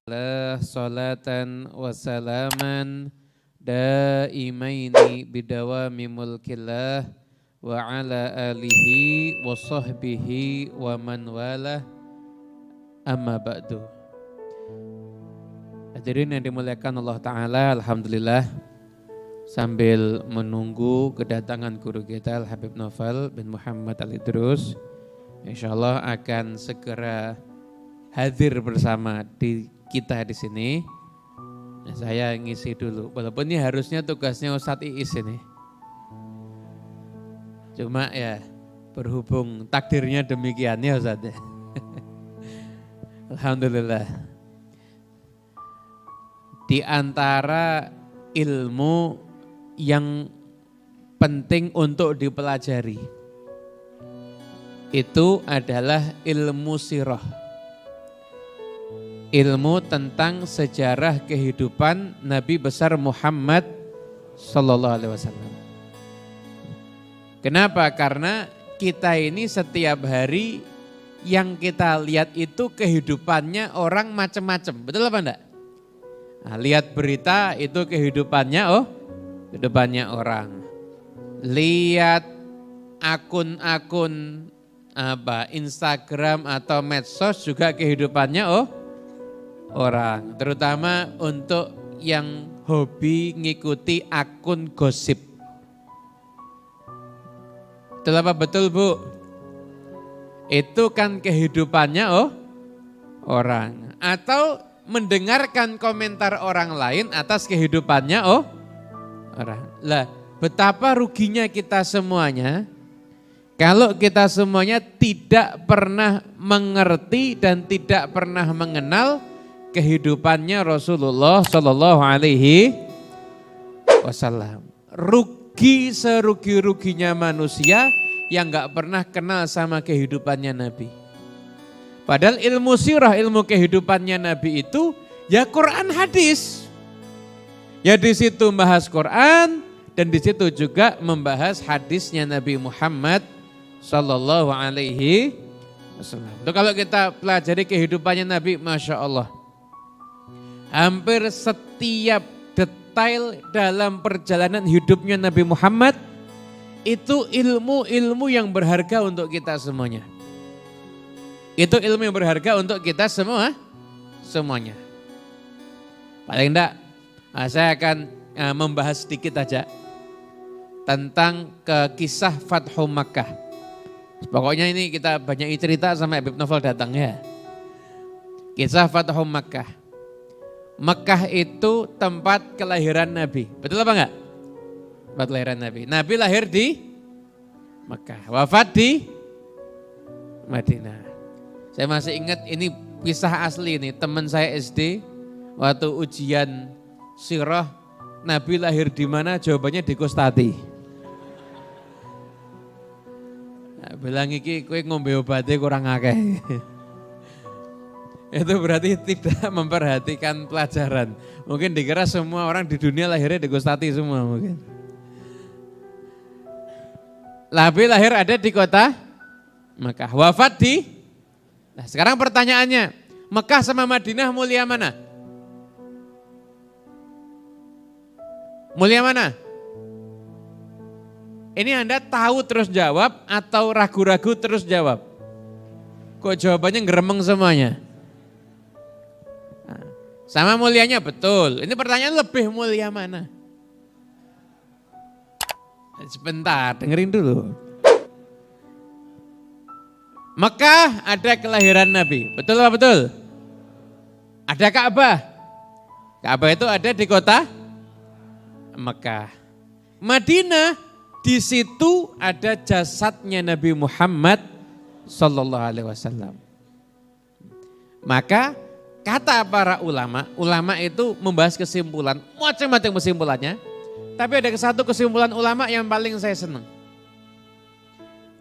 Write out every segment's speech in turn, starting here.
Salatan wa salaman daimaini bidawami mulkillah wa ala alihi wa sahbihi wa man walah amma ba'du. Hadirin yang dimuliakan Allah Ta'ala, alhamdulillah sambil menunggu kedatangan guru kita Al-Habib Novel bin Muhammad Al-Idrus, insyaallah akan segera hadir bersama kita di sini. Nah, saya ngisi dulu, walaupun ini harusnya tugasnya Ustadz Iis ini. Cuma ya berhubung takdirnya demikian ya Ustadz. Alhamdulillah. Di antara ilmu yang penting untuk dipelajari itu adalah ilmu sirah. Ilmu tentang sejarah kehidupan Nabi besar Muhammad Sallallahu Alaihi Wasallam. Kenapa? Karena kita ini setiap hari yang kita lihat itu kehidupannya orang macam-macam. Betul apa enggak? Nah, lihat berita itu kehidupannya kehidupannya orang. Lihat akun-akun Instagram atau medsos juga kehidupannya orang, terutama untuk yang hobi ngikuti akun gosip. Betul apa betul Bu? Itu kan kehidupannya orang. Atau mendengarkan komentar orang lain atas kehidupannya orang. Lah, betapa ruginya kita semuanya kalau kita semuanya tidak pernah mengerti dan tidak pernah mengenal kehidupannya Rasulullah Shallallahu Alaihi Wasallam. Rugi serugi-ruginya manusia yang nggak pernah kenal sama kehidupannya Nabi. Padahal ilmu sirah, ilmu kehidupannya Nabi itu ya Quran hadis. Ya di situ membahas Quran dan di situ juga membahas hadisnya Nabi Muhammad Shallallahu Alaihi Wasallam. Kalau kita pelajari kehidupannya Nabi, Masya Allah. Hampir setiap detail dalam perjalanan hidupnya Nabi Muhammad itu ilmu-ilmu yang berharga untuk kita semuanya. Itu ilmu yang berharga untuk kita semuanya. Paling enggak, saya akan membahas sedikit aja tentang kisah Fathu Makkah. Pokoknya ini kita banyak cerita sama Habib Novel datang ya. Kisah Fathu Makkah. Mekah itu tempat kelahiran Nabi. Betul apa enggak? Tempat kelahiran Nabi. Nabi lahir di Mekah, wafat di Madinah. Saya masih ingat ini kisah asli ini. Teman saya SD waktu ujian sirah, Nabi lahir di mana? Jawabannya di Kustati. Nah, bilang iki kowe ngombe obatnya kurang akeh. Itu berarti tidak memperhatikan pelajaran. Mungkin dikira semua orang di dunia lahirnya di Kustati semua mungkin. Nabi lahir ada di kota Mekah, wafat di. Nah sekarang pertanyaannya, Mekah sama Madinah mulia mana? Mulia mana? Ini Anda tahu terus jawab atau ragu-ragu terus jawab? Kok jawabannya ngeremeng semuanya? Sama mulianya betul. Ini pertanyaan lebih mulia mana? Sebentar, dengerin dulu. Mekah ada kelahiran Nabi. Betul apa betul? Ada Ka'bah. Ka'bah itu ada di kota Mekah. Madinah, di situ ada jasadnya Nabi Muhammad Sallallahu Alaihi Wasallam. Maka kata para ulama itu membahas kesimpulan, macam-macam kesimpulannya. Tapi ada satu kesimpulan ulama yang paling saya senang.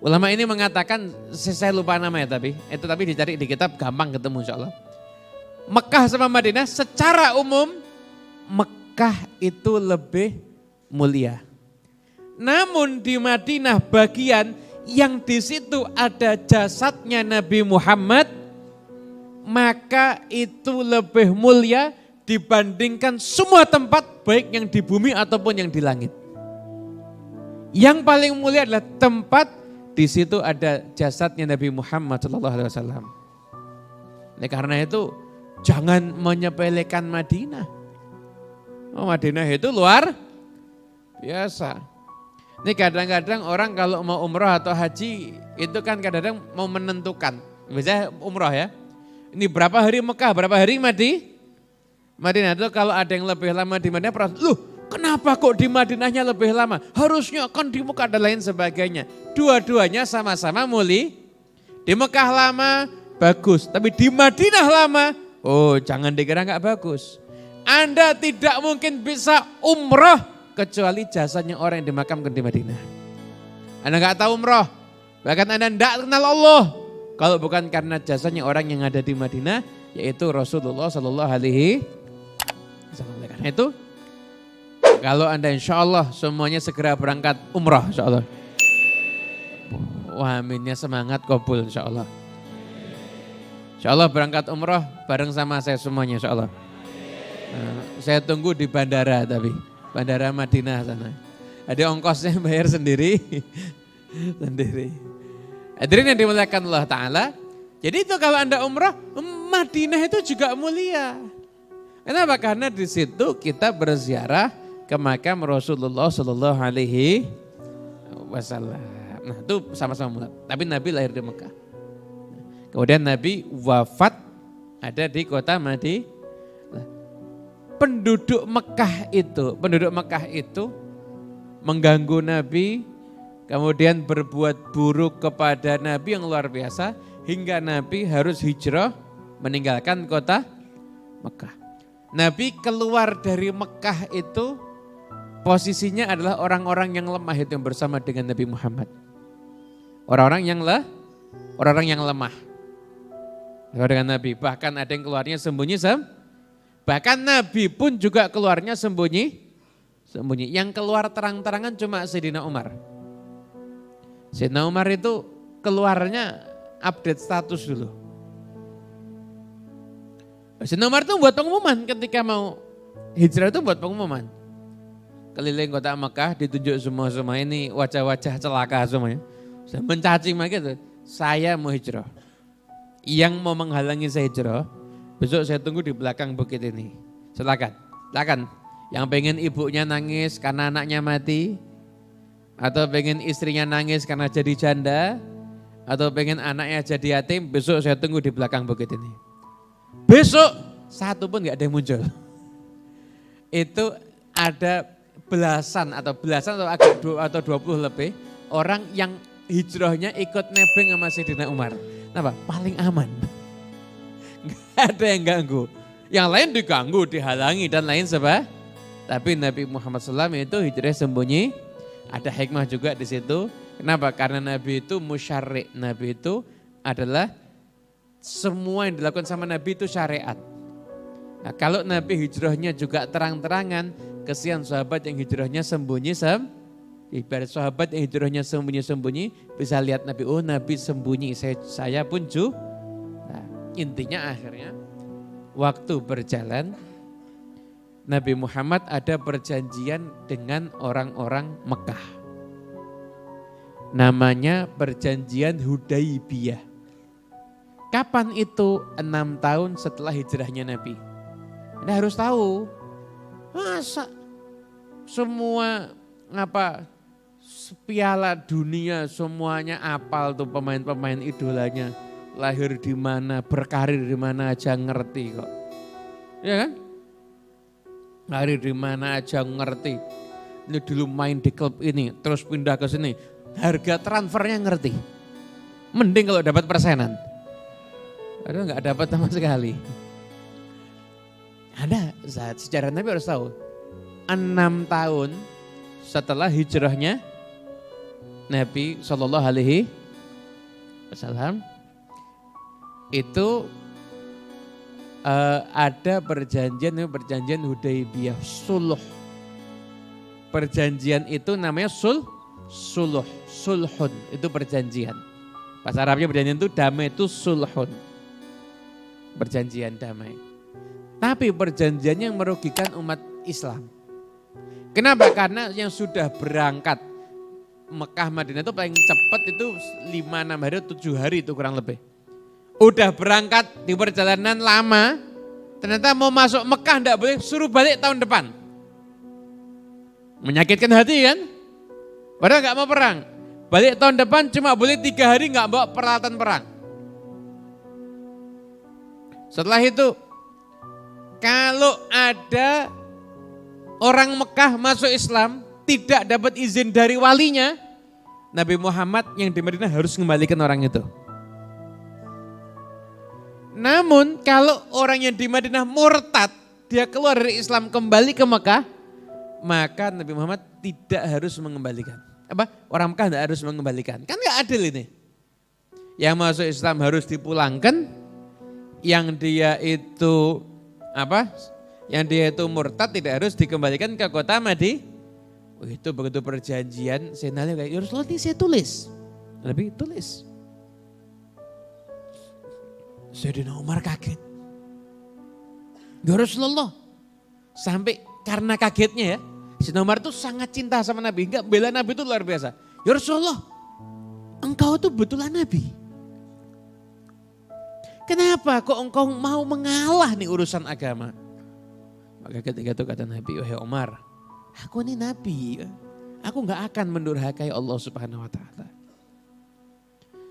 Ulama ini mengatakan, saya lupa namanya tapi dicari di kitab gampang ketemu insya Allah. Mekah sama Madinah secara umum, Mekah itu lebih mulia. Namun di Madinah bagian yang di situ ada jasadnya Nabi Muhammad maka itu lebih mulia dibandingkan semua tempat baik yang di bumi ataupun yang di langit. Yang paling mulia adalah tempat di situ ada jasadnya Nabi Muhammad SAW. Nah, karena itu jangan menyepelekan Madinah. Oh, Madinah itu luar biasa. Ini kadang-kadang orang kalau mau umroh atau haji itu kan kadang-kadang mau menentukan. Misalnya umroh ya. Ini berapa hari Mekah, berapa hari Madinah. Itu kalau ada yang lebih lama di Madinah, loh kenapa kok di Madinahnya lebih lama? Harusnya kan di Mekah dan lain sebagainya. Dua-duanya sama-sama di Mekah lama bagus, tapi di Madinah lama, oh jangan dikira nggak bagus. Anda tidak mungkin bisa umroh kecuali jasanya orang yang dimakamkan di Madinah. Anda nggak tahu umroh, bahkan Anda tidak kenal Allah kalau bukan karena jasanya orang yang ada di Madinah, yaitu Rasulullah Sallallahu Alaihi Wasallam. Karena itu, kalau Anda insya Allah semuanya segera berangkat umroh insya Allah. Wah, aminnya semangat kabul insya Allah. Insya Allah berangkat umroh bareng sama saya semuanya insya Allah. Saya tunggu di bandara tapi. Bandara Madinah sana. Ada ongkosnya bayar sendiri. Hadirin yang dimuliakan Allah Ta'ala. Jadi itu kalau Anda umrah, Madinah itu juga mulia. Kenapa? Karena di situ kita berziarah ke makam Rasulullah Sallallahu Alaihi Wasallam. Nah itu sama-sama mulia. Tapi Nabi lahir di Mekah. Kemudian Nabi wafat ada di kota Madinah. Penduduk Mekah itu mengganggu Nabi, kemudian berbuat buruk kepada Nabi yang luar biasa, hingga Nabi harus hijrah meninggalkan kota Mekah. Nabi keluar dari Mekah itu posisinya adalah orang-orang yang lemah itu yang bersama dengan Nabi Muhammad. Orang-orang yang lemah. Dengan Nabi, bahkan ada yang keluarnya sembunyi. Bahkan Nabi pun juga keluarnya sembunyi. Yang keluar terang-terangan cuma Sayyidina Umar. Sayyidina Umar itu keluarnya update status dulu. Sayyidina Umar itu buat pengumuman ketika mau hijrah itu buat pengumuman. Keliling kota Mekah ditunjuk semua ini wajah-wajah celaka semuanya. Mencaci maki itu, saya mau hijrah. Yang mau menghalangi saya hijrah, besok saya tunggu di belakang bukit ini. Silakan. Yang pengen ibunya nangis karena anaknya mati, atau pengen istrinya nangis karena jadi janda, atau pengen anaknya jadi yatim, besok saya tunggu di belakang bukit ini. Besok satu pun gak ada yang muncul. Itu ada belasan atau agak 20 lebih orang yang hijrahnya ikut nebeng sama Sayyidina Umar. Kenapa? Paling aman. Gak ada yang ganggu. Yang lain diganggu, dihalangi dan lain sebagainya. Tapi Nabi Muhammad SAW itu hijrah sembunyi. Ada hikmah juga di situ. Kenapa? Karena Nabi itu musyarri'. Nabi itu adalah semua yang dilakukan sama Nabi itu syariat. Nah, kalau Nabi hijrahnya juga terang-terangan, kesian sahabat yang hijrahnya sembunyi. Ibarat sahabat yang hijrahnya sembunyi-sembunyi, bisa lihat Nabi, oh Nabi sembunyi, saya pun juga. Nah, intinya akhirnya waktu berjalan, Nabi Muhammad ada perjanjian dengan orang-orang Mekah. Namanya perjanjian Hudaibiyah. Kapan itu? 6 tahun setelah hijrahnya Nabi. Anda harus tahu, masa semua piala dunia semuanya apal tuh pemain-pemain idolanya. Lahir di mana, berkarir di mana aja ngerti kok. Ya kan? Lahir di mana aja ngerti. Ini dulu main di klub ini, terus pindah ke sini. Harga transfernya ngerti. Mending kalau dapat persenan. Aduh nggak dapat sama sekali. Ada saat sejarah Nabi harus tahu. 6 tahun setelah hijrahnya Nabi Shallallahu Alaihi Wasallam itu ada perjanjian Hudaibiyah, suluh. Perjanjian itu namanya sulhun, itu perjanjian. Bahasa Arabnya perjanjian itu damai, itu sulhun. perjanjian damai. Tapi perjanjian yang merugikan umat Islam. Kenapa? Karena yang sudah berangkat Mekah Madinah itu paling cepat itu 5-6 hari, 7 hari itu kurang lebih. Udah berangkat di perjalanan lama, ternyata mau masuk Mekah enggak boleh, suruh balik tahun depan. Menyakitkan hati kan? Padahal enggak mau perang. Balik tahun depan cuma boleh 3 hari enggak bawa peralatan perang. Setelah itu, kalau ada orang Mekah masuk Islam, tidak dapat izin dari walinya, Nabi Muhammad yang di Madinah harus mengembalikan orang itu. Namun kalau orang yang di Madinah murtad, dia keluar dari Islam kembali ke Mekah, maka Nabi Muhammad tidak harus mengembalikan. Orang Mekah tidak harus mengembalikan. Kan gak adil ini. Yang masuk Islam harus dipulangkan, yang dia itu murtad tidak harus dikembalikan ke kota Madinah. Itu begitu perjanjian, Sayyidina Ali kayak, ya Rasulullah ini saya tulis. Nabi tulis. Sayyidina Umar kaget. Ya Rasulullah. Sampai karena kagetnya ya, Sayyidina Umar itu sangat cinta sama Nabi. Enggak, bela Nabi itu luar biasa. Ya Rasulullah, engkau itu betulan Nabi. Kenapa kok engkau mau mengalah nih urusan agama? Maka ketika itu kata Nabi, wahai Umar, aku ini Nabi, aku gak akan mendurhakai Allah Subhanahu Wa Taala.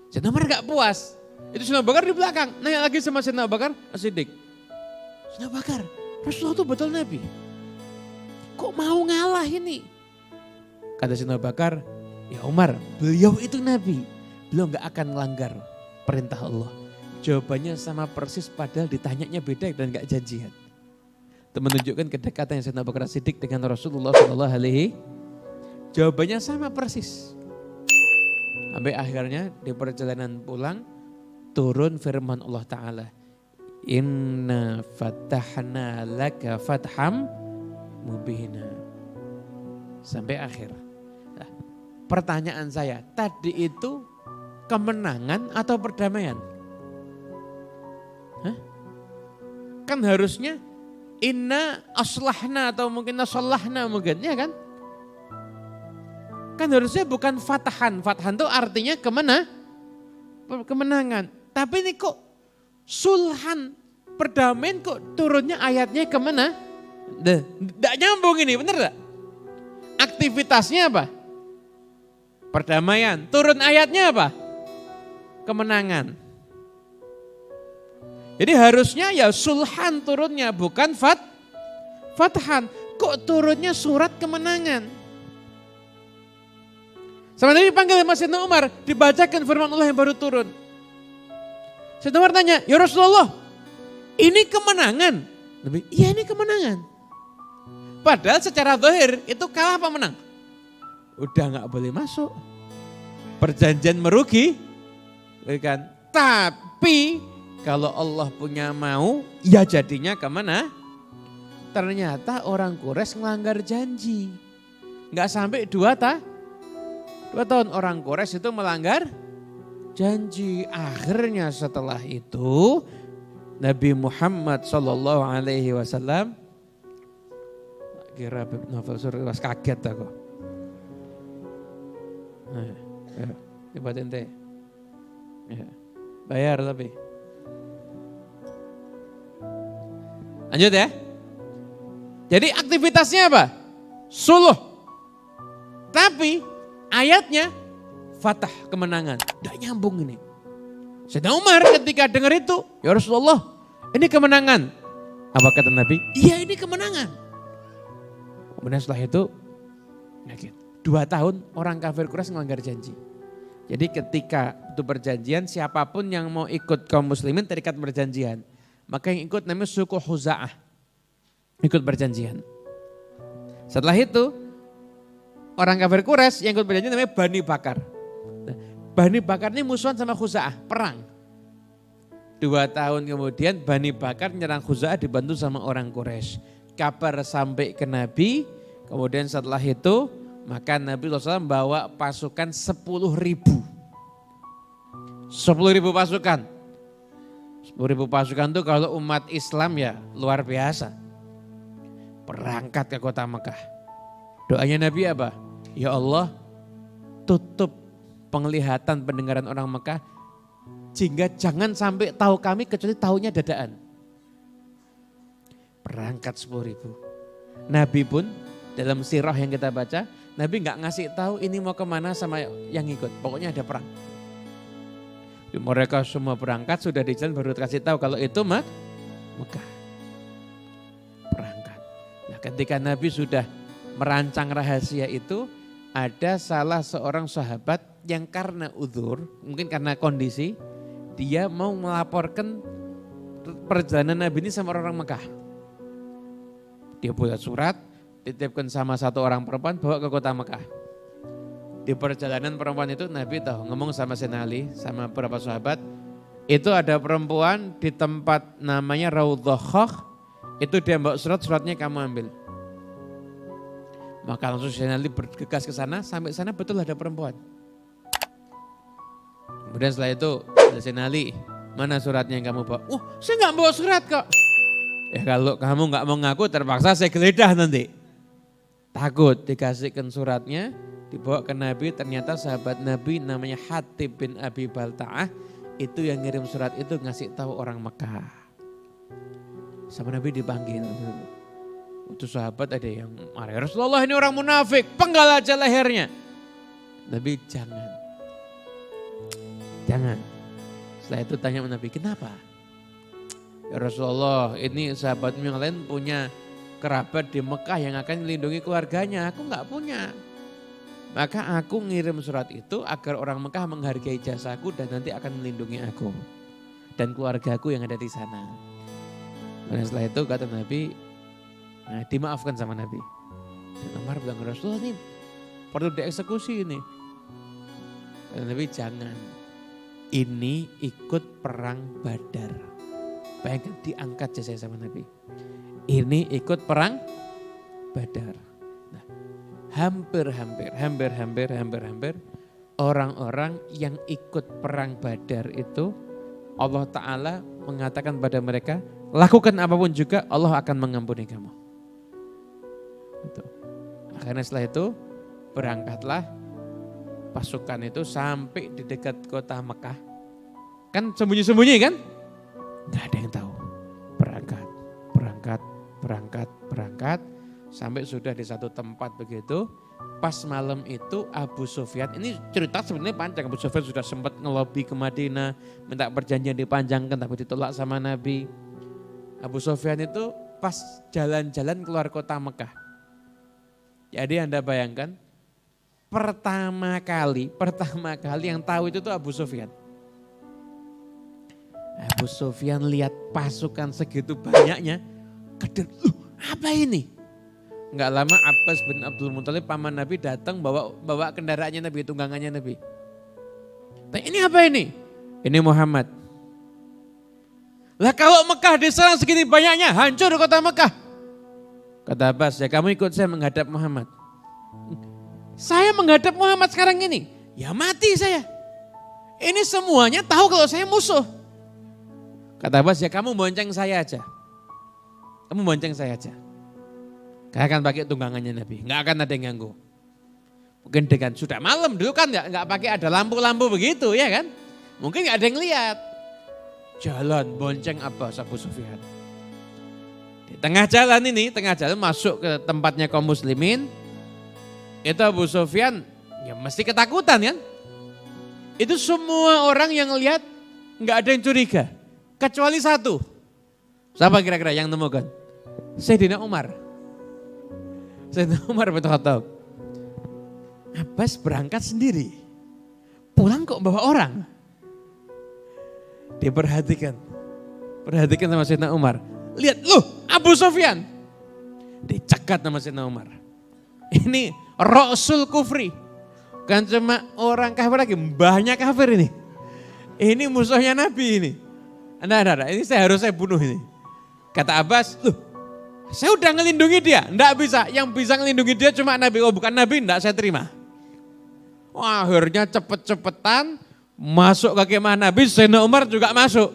Sayyidina Umar gak puas, itu Sayyidina Abu Bakar di belakang, nanya lagi sama Sayyidina Abu Bakar, As-Siddiq. Sayyidina Abu Bakar, Rasulullah itu betul Nabi, kok mau ngalah ini? Kata Sayyidina Abu Bakar, ya Umar, beliau itu Nabi, beliau gak akan melanggar perintah Allah. Jawabannya sama persis padahal ditanyanya beda dan gak janjian. Itu menunjukkan kedekatan yang Sayyidina Abu Bakar Siddiq dengan Rasulullah SAW. Jawabannya sama persis. Sampai akhirnya di perjalanan pulang turun firman Allah Ta'ala. Inna fatahna laka fatham mubina. Sampai akhir. Nah, pertanyaan saya, tadi itu kemenangan atau perdamaian? Hah? Kan harusnya inna aslahna atau mungkin nasallahna mungkin, ya kan? Kan harusnya bukan fatahan. Fatahan itu artinya kemenangan. Tapi ini kok sulhan, perdamaian kok turunnya ayatnya kemana? Tidak nyambung ini, bener gak? Aktivitasnya apa? Perdamaian. Turun ayatnya apa? Kemenangan. Jadi harusnya ya sulhan turunnya, bukan fatahan. Kok turunnya surat kemenangan? Sama Nabi panggil sama Sayyidina Umar, dibacakan firman Allah yang baru turun. Sayyidina Umar tanya, ya Rasulullah, ini kemenangan? Nabi, iya ini kemenangan. Padahal secara zahir itu kalah apa menang? Udah gak boleh masuk. Perjanjian merugi, kan? Tapi kalau Allah punya mau, ya jadinya kemana? Ternyata orang Quraisy melanggar janji. Enggak sampai 2 tahun orang Quraisy itu melanggar janji. Akhirnya setelah itu Nabi Muhammad SAW, kira novel surah kaget aku. Coba ente. Bayar tapi. Lanjut ya. Jadi aktivitasnya apa? Suluh. Tapi ayatnya fatah, kemenangan. Tidak nyambung ini. Sayyidina Umar ketika dengar itu, ya Rasulullah, ini kemenangan. Apa kata Nabi? Iya ini kemenangan. Kemudian setelah itu, 2 tahun orang kafir Quraisy melanggar janji. Jadi ketika itu perjanjian, siapapun yang mau ikut kaum muslimin terikat perjanjian. Maka yang ikut namanya suku Khuza'ah. Ikut perjanjian. Setelah itu, orang kafir Quraisy yang ikut perjanjian namanya Bani Bakar. Nah, Bani Bakar ini musuhan sama Khuza'ah, perang. 2 tahun kemudian Bani Bakar menyerang Khuza'ah dibantu sama orang Quraisy. Kabar sampai ke Nabi, kemudian setelah itu maka Nabi SAW bawa pasukan 10.000. 10.000 pasukan. 10.000 pasukan itu kalau umat Islam ya luar biasa. Berangkat ke kota Mekah. Doanya Nabi apa? Ya Allah, tutup penglihatan pendengaran orang Mekah sehingga jangan sampai tahu kami kecuali tahunya dadaan. Berangkat 10.000. Nabi pun dalam sirah yang kita baca, Nabi nggak ngasih tahu ini mau kemana sama yang ikut. Pokoknya ada perang. Mereka semua berangkat, sudah di jalan baru kasih tahu kalau itu Mekah. Berangkat. Nah, ketika Nabi sudah merancang rahasia itu, ada salah seorang sahabat yang karena uzur, mungkin karena kondisi, dia mau melaporkan perjalanan Nabi ini sama orang Mekah. Dia buat surat, dititipkan sama satu orang perempuan, bawa ke kota Mekah. Di perjalanan perempuan itu Nabi tahu, ngomong sama Sayyidina Ali, sama beberapa sahabat, itu ada perempuan di tempat namanya Raudhah, itu dia bawa suratnya kamu ambil. Maka langsung Sayyidina Ali bergegas ke sana, sampai sana betul ada perempuan. Kemudian setelah itu, Sayyidina Ali, mana suratnya yang kamu bawa? Saya nggak bawa surat kok. Ya kalau kamu nggak mau ngaku terpaksa saya geledah nanti. Takut dikasihkan suratnya, dibawa ke Nabi, ternyata sahabat Nabi namanya Hatib bin Abi Balta'ah, itu yang ngirim surat itu ngasih tahu orang Mekah. Sama Nabi dipanggil. Itu sahabat ada yang marah, Rasulullah ini orang munafik, penggal aja lehernya. Nabi jangan. Setelah itu tanya Nabi, kenapa? Ya Rasulullah, ini sahabatmu yang lain punya kerabat di Mekah yang akan melindungi keluarganya, aku nggak punya. Maka aku ngirim surat itu agar orang Mekah menghargai jasaku dan nanti akan melindungi aku dan keluargaku yang ada di sana. Dan setelah itu kata Nabi, nah, dimaafkan sama Nabi. Dan Umar bilang, Rasulullah ini perlu dieksekusi ini. Kata Nabi, jangan. Ini ikut perang Badar. Bayangkan diangkat jasanya sama Nabi. Ini ikut perang Badar. Nah, hampir orang-orang yang ikut perang Badar itu Allah Ta'ala mengatakan pada mereka, lakukan apapun juga Allah akan mengampuni kamu. Itu. Akhirnya setelah itu berangkatlah pasukan itu sampai di dekat kota Mekah. Kan sembunyi-sembunyi kan? Gak ada yang tahu. Berangkat. Sampai sudah di satu tempat begitu. Pas malam itu Abu Sufyan, ini cerita sebenarnya panjang. Abu Sufyan sudah sempat ngelobi ke Madinah, minta perjanjian dipanjangkan tapi ditolak sama Nabi. Abu Sufyan itu pas jalan-jalan keluar kota Mekah. Jadi Anda bayangkan, pertama kali yang tahu itu tuh Abu Sufyan. Abu Sufyan lihat pasukan segitu banyaknya, kaget, apa ini? Enggak lama Abbas bin Abdul Muthalib paman Nabi datang bawa kendaraannya Nabi, tunggangannya Nabi. Nah, ini apa ini? Ini Muhammad. Lah kalau Mekah diserang segini banyaknya, hancur kota Mekah. Kata Abbas, ya kamu ikut saya menghadap Muhammad. Saya menghadap Muhammad sekarang ini, ya mati saya. Ini semuanya tahu kalau saya musuh. Kata Abbas, ya kamu bonceng saya aja. Saya akan pakai tunggangannya Nabi, nggak akan ada yang ganggu. Mungkin dengan sudah malam dulu kan nggak pakai ada lampu-lampu begitu ya kan. Mungkin nggak ada yang lihat. Jalan bonceng Abbas Abu Sufyan. Di tengah jalan masuk ke tempatnya kaum muslimin. Itu Abu Sufyan ya mesti ketakutan kan. Itu semua orang yang lihat nggak ada yang curiga. Kecuali satu. Siapa kira-kira yang nemukan? Sayyidina Umar. Sayyidina Umar bin Khattab. Abbas berangkat sendiri. Pulang kok bawa orang. Dia perhatikan sama Sayyidina Umar. Lihat, loh Abu Sufyan. Dicegat sama Sayyidina Umar. Ini Rasul Kufri. Bukan cuma orang kafir lagi, mbahnya kafir ini. Ini musuhnya Nabi ini. Nah, ini harus saya bunuh ini. Kata Abbas, loh saya udah ngelindungi dia. Enggak bisa, yang bisa ngelindungi dia cuma Nabi. Oh bukan Nabi, enggak saya terima. Wah, akhirnya cepet-cepetan masuk ke kemah Nabi, Sayyidina Umar juga masuk.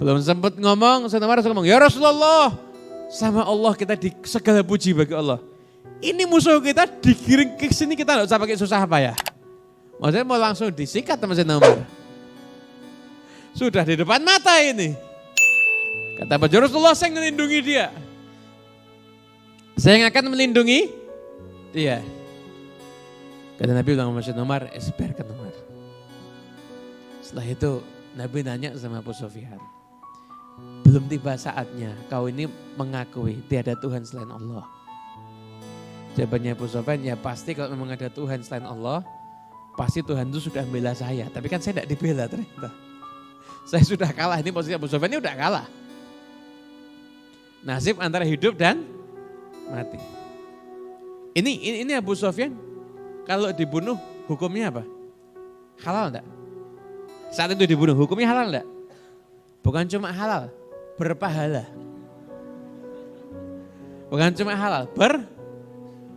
Belum sempat ngomong, Sayyidina Umar ngomong, ya Rasulullah, sama Allah kita di segala puji bagi Allah. Ini musuh kita digiring ke sini, kita nggak usah pakai susah apa ya. Maksudnya mau langsung disikat sama Sayyidina Umar. Sudah di depan mata ini. Kata Abu Rasulullah, saya melindungi dia. Saya yang akan melindungi dia. Kata Nabi bilang sama Sayyidina Umar, biarkan Umar. Setelah itu Nabi nanya sama Abu Sufyan, belum tiba saatnya kau ini mengakui tiada Tuhan selain Allah. Jawabannya Abu Sufyan, ya pasti kalau memang ada Tuhan selain Allah, pasti Tuhan itu sudah membela saya. Tapi kan saya tidak dibela ternyata. Saya sudah kalah, ini posisi Abu Sufyan ini udah kalah. Nasib antara hidup dan mati. Ini Abu Sufyan kalau dibunuh hukumnya apa? Halal enggak? Saat itu dibunuh hukumnya halal enggak? Bukan cuma halal, berpahala. Bukan cuma halal,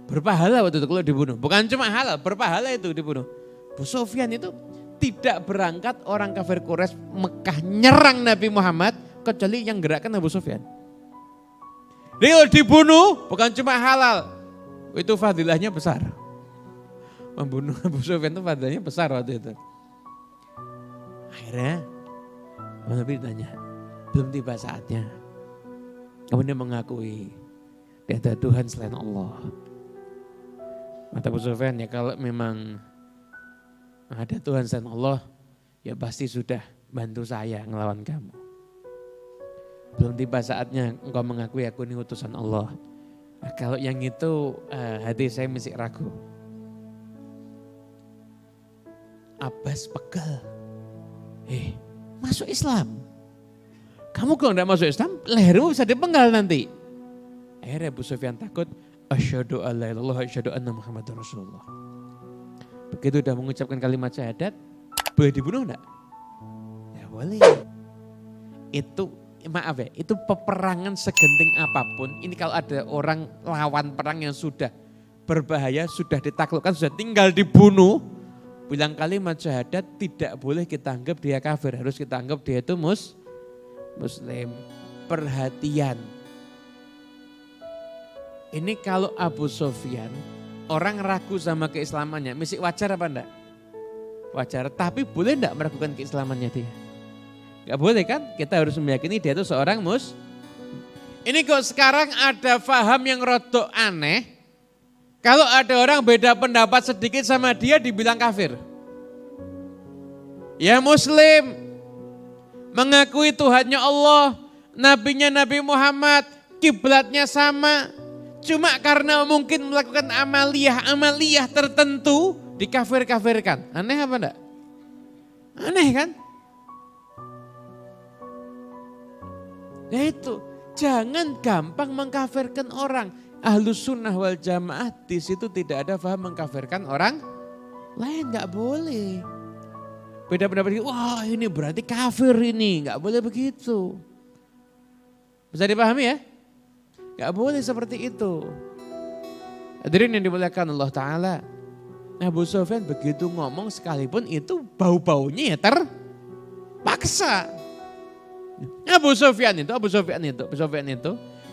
berpahala waktu itu kalau dibunuh. Bukan cuma halal, berpahala itu dibunuh. Abu Sufyan itu tidak berangkat orang kafir Quraisy Mekah nyerang Nabi Muhammad kecuali yang gerakkan Abu Sufyan. Jadi kalau dibunuh bukan cuma halal, itu fadilahnya besar. Membunuh Abu Sufyan itu fadilahnya besar waktu itu. Akhirnya Nabi ditanya, belum tiba saatnya kamu ini mengakui tiada Tuhan selain Allah. Kata Abu Sufyan, ya kalau memang ada Tuhan selain Allah, ya pasti sudah bantu saya ngelawan kamu. Belum tiba saatnya engkau mengakui aku ini utusan Allah. Nah, kalau yang itu hati saya masih ragu. Abbas pegal. Masuk Islam. Kamu kalau tidak masuk Islam, lehermu bisa dipenggal nanti. Akhirnya Abu Sufyan takut. Asyhadu an la ilaha illallah, asyhadu anna Muhammadar Rasulullah. Begitu udah mengucapkan kalimat syahadat, boleh dibunuh enggak? Ya boleh. Itu maaf ya, itu peperangan segenting apapun. Ini kalau ada orang lawan perang yang sudah berbahaya, sudah ditaklukkan, sudah tinggal dibunuh, bilang kalimat syahadat tidak boleh kita anggap dia kafir, harus kita anggap dia itu muslim. Perhatian. Ini kalau Abu Sufyan, orang ragu sama keislamannya, mesti wajar apa enggak? Wajar, tapi boleh enggak meragukan keislamannya dia? Enggak boleh kan? Kita harus meyakini dia itu seorang Ini kok sekarang ada faham yang rodok aneh, kalau ada orang beda pendapat sedikit sama dia dibilang kafir. Ya muslim, mengakui Tuhannya Allah, nabinya Nabi Muhammad, kiblatnya sama. Cuma karena mungkin melakukan amaliyah tertentu dikafir-kafirkan. Aneh apa enggak? Aneh kan? Ya itu, jangan gampang mengkafirkan orang. Ahlus sunnah wal jamaah di situ tidak ada faham mengkafirkan orang lain, enggak boleh. Beda pendapat, wah ini berarti kafir ini, enggak boleh begitu. Bisa dipahami ya? Gak boleh seperti itu. Hadirin yang dimuliakan Allah Ta'ala. Abu Sufyan begitu ngomong sekalipun itu bau-baunya ya terpaksa. Abu Sufyan itu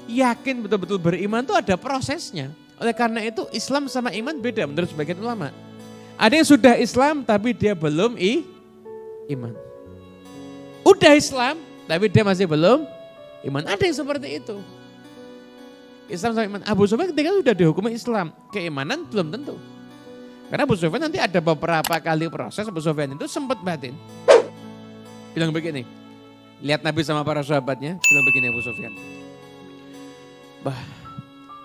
yakin betul-betul beriman itu ada prosesnya. Oleh karena itu Islam sama iman beda menurut sebagian ulama. Ada yang sudah Islam tapi dia belum iman. Udah Islam tapi dia masih belum iman. Ada yang seperti itu. Islam sama iman. Abu Sufyan ketika sudah dihukumi Islam, keimanan belum tentu. Karena Abu Sufyan nanti ada beberapa kali proses, Abu Sufyan itu sempat batin. Bilang begini, lihat Nabi sama para sahabatnya, bilang begini Abu Sufyan.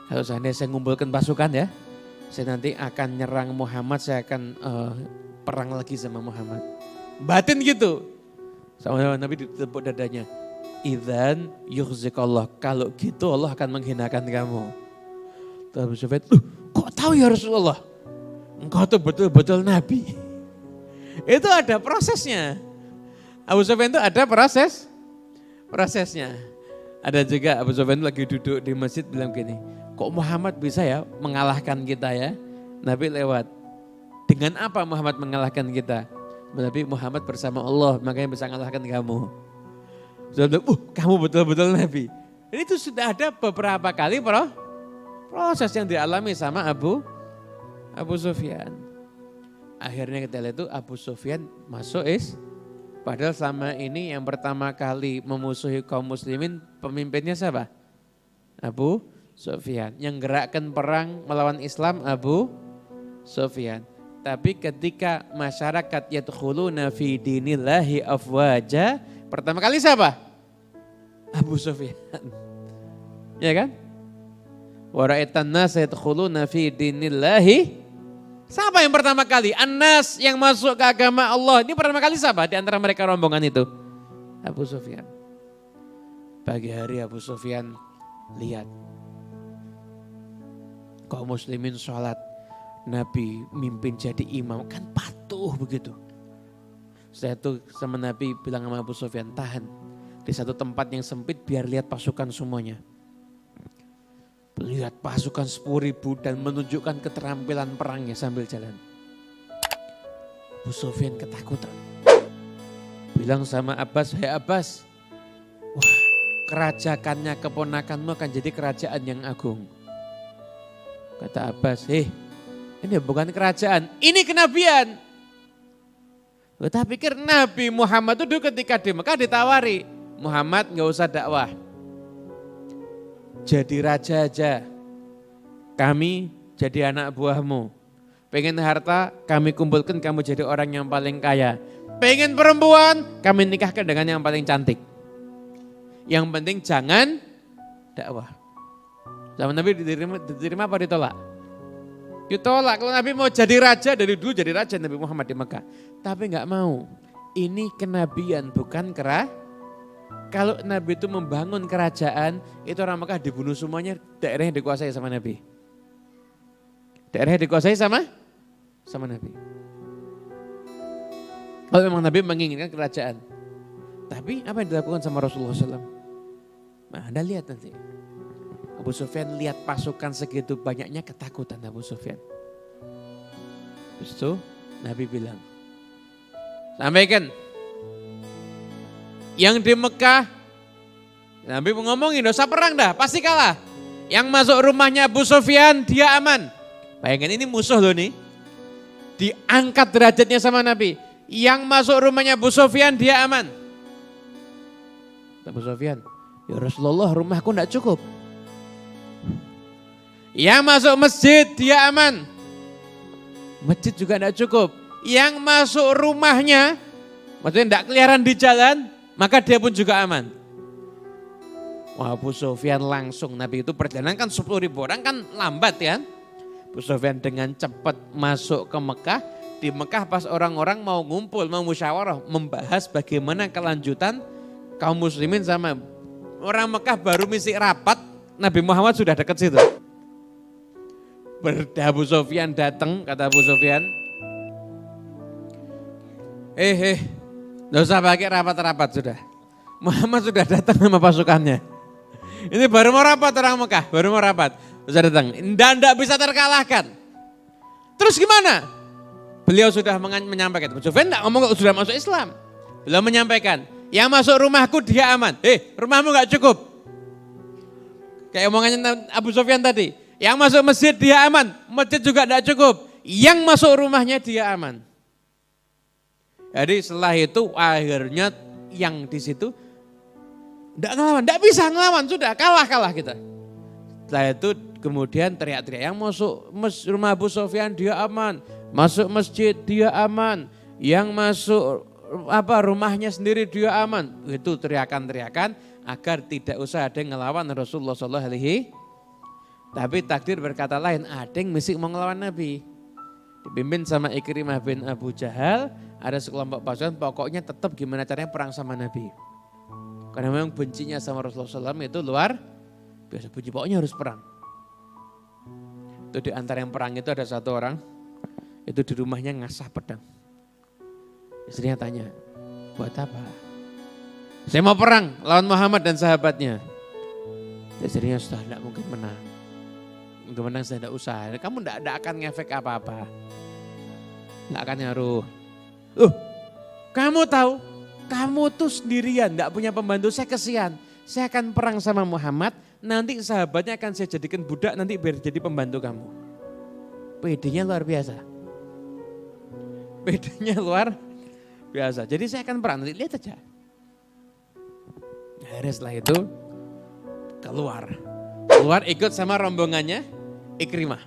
Kalau seandainya saya ngumpulkan pasukan ya, saya nanti akan nyerang Muhammad, saya akan perang lagi sama Muhammad. Batin gitu. Sama Nabi ditepuk dadanya. Idzan yukhzikallah, kalau gitu Allah akan menghinakan kamu. Abu Sufyan, kok tahu ya Rasulullah? Engkau tuh betul-betul Nabi. Itu ada prosesnya. Abu Sufyan itu ada prosesnya. Ada juga Abu Sufyan lagi duduk di masjid bilang gini, kok Muhammad bisa ya mengalahkan kita ya? Nabi lewat. Dengan apa Muhammad mengalahkan kita? Nabi Muhammad bersama Allah, makanya bisa mengalahkan kamu. Kamu betul-betul Nabi. Dan itu sudah ada beberapa kali proses yang dialami sama Abu Sufyan. Akhirnya kita lihat itu Abu Sufyan masuk padahal selama ini yang pertama kali memusuhi kaum muslimin pemimpinnya siapa? Abu Sufyan. Yang gerakkan perang melawan Islam Abu Sufyan. Tapi ketika masyarakat yadkhuluna fi dinillahi afwaja, pertama kali siapa? Abu Sufyan. Ya kan? Wa ra'aitan nas yadkhuluna fi dinillahi. Siapa yang pertama kali? An-nas yang masuk ke agama Allah. Ini pertama kali siapa di antara mereka rombongan itu? Abu Sufyan. Pagi hari Abu Sufyan lihat kaum muslimin sholat, Nabi mimpin jadi imam, kan patuh begitu. Setelah itu sama Nabi bilang sama Abu Sufyan, tahan di satu tempat yang sempit biar lihat pasukan semuanya. Lihat pasukan 10.000 dan menunjukkan keterampilan perangnya sambil jalan. Abu Sufyan ketakutan. Bilang sama Abbas, "Hai Abbas, wah kerajaannya keponakanmu akan jadi kerajaan yang agung." Kata Abbas, ini bukan kerajaan, ini kenabian. Kita pikir Nabi Muhammad itu dulu ketika di Mekah ditawari, Muhammad gak usah dakwah. Jadi raja aja, kami jadi anak buahmu. Pengen harta, kami kumpulkan kamu jadi orang yang paling kaya. Pengen perempuan, kami nikahkan dengan yang paling cantik. Yang penting jangan dakwah. Zaman Nabi diterima apa ditolak? Ditolak. Kalau Nabi mau jadi raja, dari dulu jadi raja Nabi Muhammad di Mekah. Tapi enggak mau. Ini kenabian bukan Kalau Nabi itu membangun kerajaan, itu orang Mekah dibunuh semuanya, daerahnya dikuasai sama Nabi. Daerahnya dikuasai sama Nabi. Kalau memang Nabi menginginkan kerajaan. Tapi apa yang dilakukan sama Rasulullah SAW? Nah, Anda lihat nanti. Abu Sufyan lihat pasukan segitu banyaknya, ketakutan Abu Sufyan. Terus itu Nabi bilang, sampaikan yang di Mekah, Nabi ngomongin dosa perang dah, pasti kalah. Yang masuk rumahnya Abu Sufyan dia aman. Bayangkan ini musuh loh nih. Diangkat derajatnya sama Nabi. Yang masuk rumahnya Abu Sufyan dia aman. Abu Sufyan, ya Rasulullah rumahku enggak cukup. Yang masuk masjid dia aman. Masjid juga tidak cukup. Yang masuk rumahnya, maksudnya tidak keliaran di jalan, maka dia pun juga aman. Wah, Abu Sufyan langsung, Nabi itu perjalanan kan 10.000 orang kan lambat ya. Abu Sufyan dengan cepat masuk ke Mekah. Di Mekah pas orang-orang mau ngumpul, mau musyawarah, membahas bagaimana kelanjutan kaum muslimin sama orang Mekah baru misi rapat, Nabi Muhammad sudah dekat situ. Abu Sufyan datang, kata Abu Sufyan, nggak usah pakai rapat-rapat sudah. Muhammad sudah datang sama pasukannya. Ini baru mau rapat orang Mekah, baru mau rapat. Sudah datang, dan tidak bisa terkalahkan. Terus gimana? Beliau sudah menyampaikan, Abu Sufyan tidak ngomong sudah masuk Islam. Beliau menyampaikan, yang masuk rumahku dia aman. Rumahmu gak cukup. Kayak omongannya Abu Sufyan tadi. Yang masuk masjid dia aman, masjid juga tidak cukup. Yang masuk rumahnya dia aman. Jadi setelah itu akhirnya yang di situ tidak ngelawan, tidak bisa ngelawan, sudah kalah kita. Setelah itu kemudian teriak-teriak, yang masuk rumah Abu Sufyan dia aman, masuk masjid dia aman, yang masuk rumahnya sendiri dia aman. Itu teriakan-teriakan agar tidak usah ada yang ngelawan Rasulullah SAW. Tapi takdir berkata lain, ada yang mesti mau ngelawan Nabi. Dipimpin sama Ikrimah bin Abu Jahal, ada sekelompok pasukan pokoknya tetap gimana caranya perang sama Nabi. Karena memang bencinya sama Rasulullah SAW itu luar biasa, benci pokoknya harus perang. Itu di antara yang perang itu ada satu orang, itu di rumahnya ngasah pedang. Istrinya tanya, buat apa? Saya mau perang lawan Muhammad dan sahabatnya. Istrinya sudah tidak mungkin menang. Menang saya tidak usah, kamu tidak akan ngefek apa-apa. Tidak akan ngaruh. Kamu tahu kamu tuh sendirian, tidak punya pembantu, saya kesian. Saya akan perang sama Muhammad, nanti sahabatnya akan saya jadikan budak, nanti biar jadi pembantu kamu. Pedenya luar biasa. Pedenya luar biasa. Jadi saya akan perang, nanti lihat aja. Akhirnya setelah itu keluar ikut sama rombongannya Ikrimah.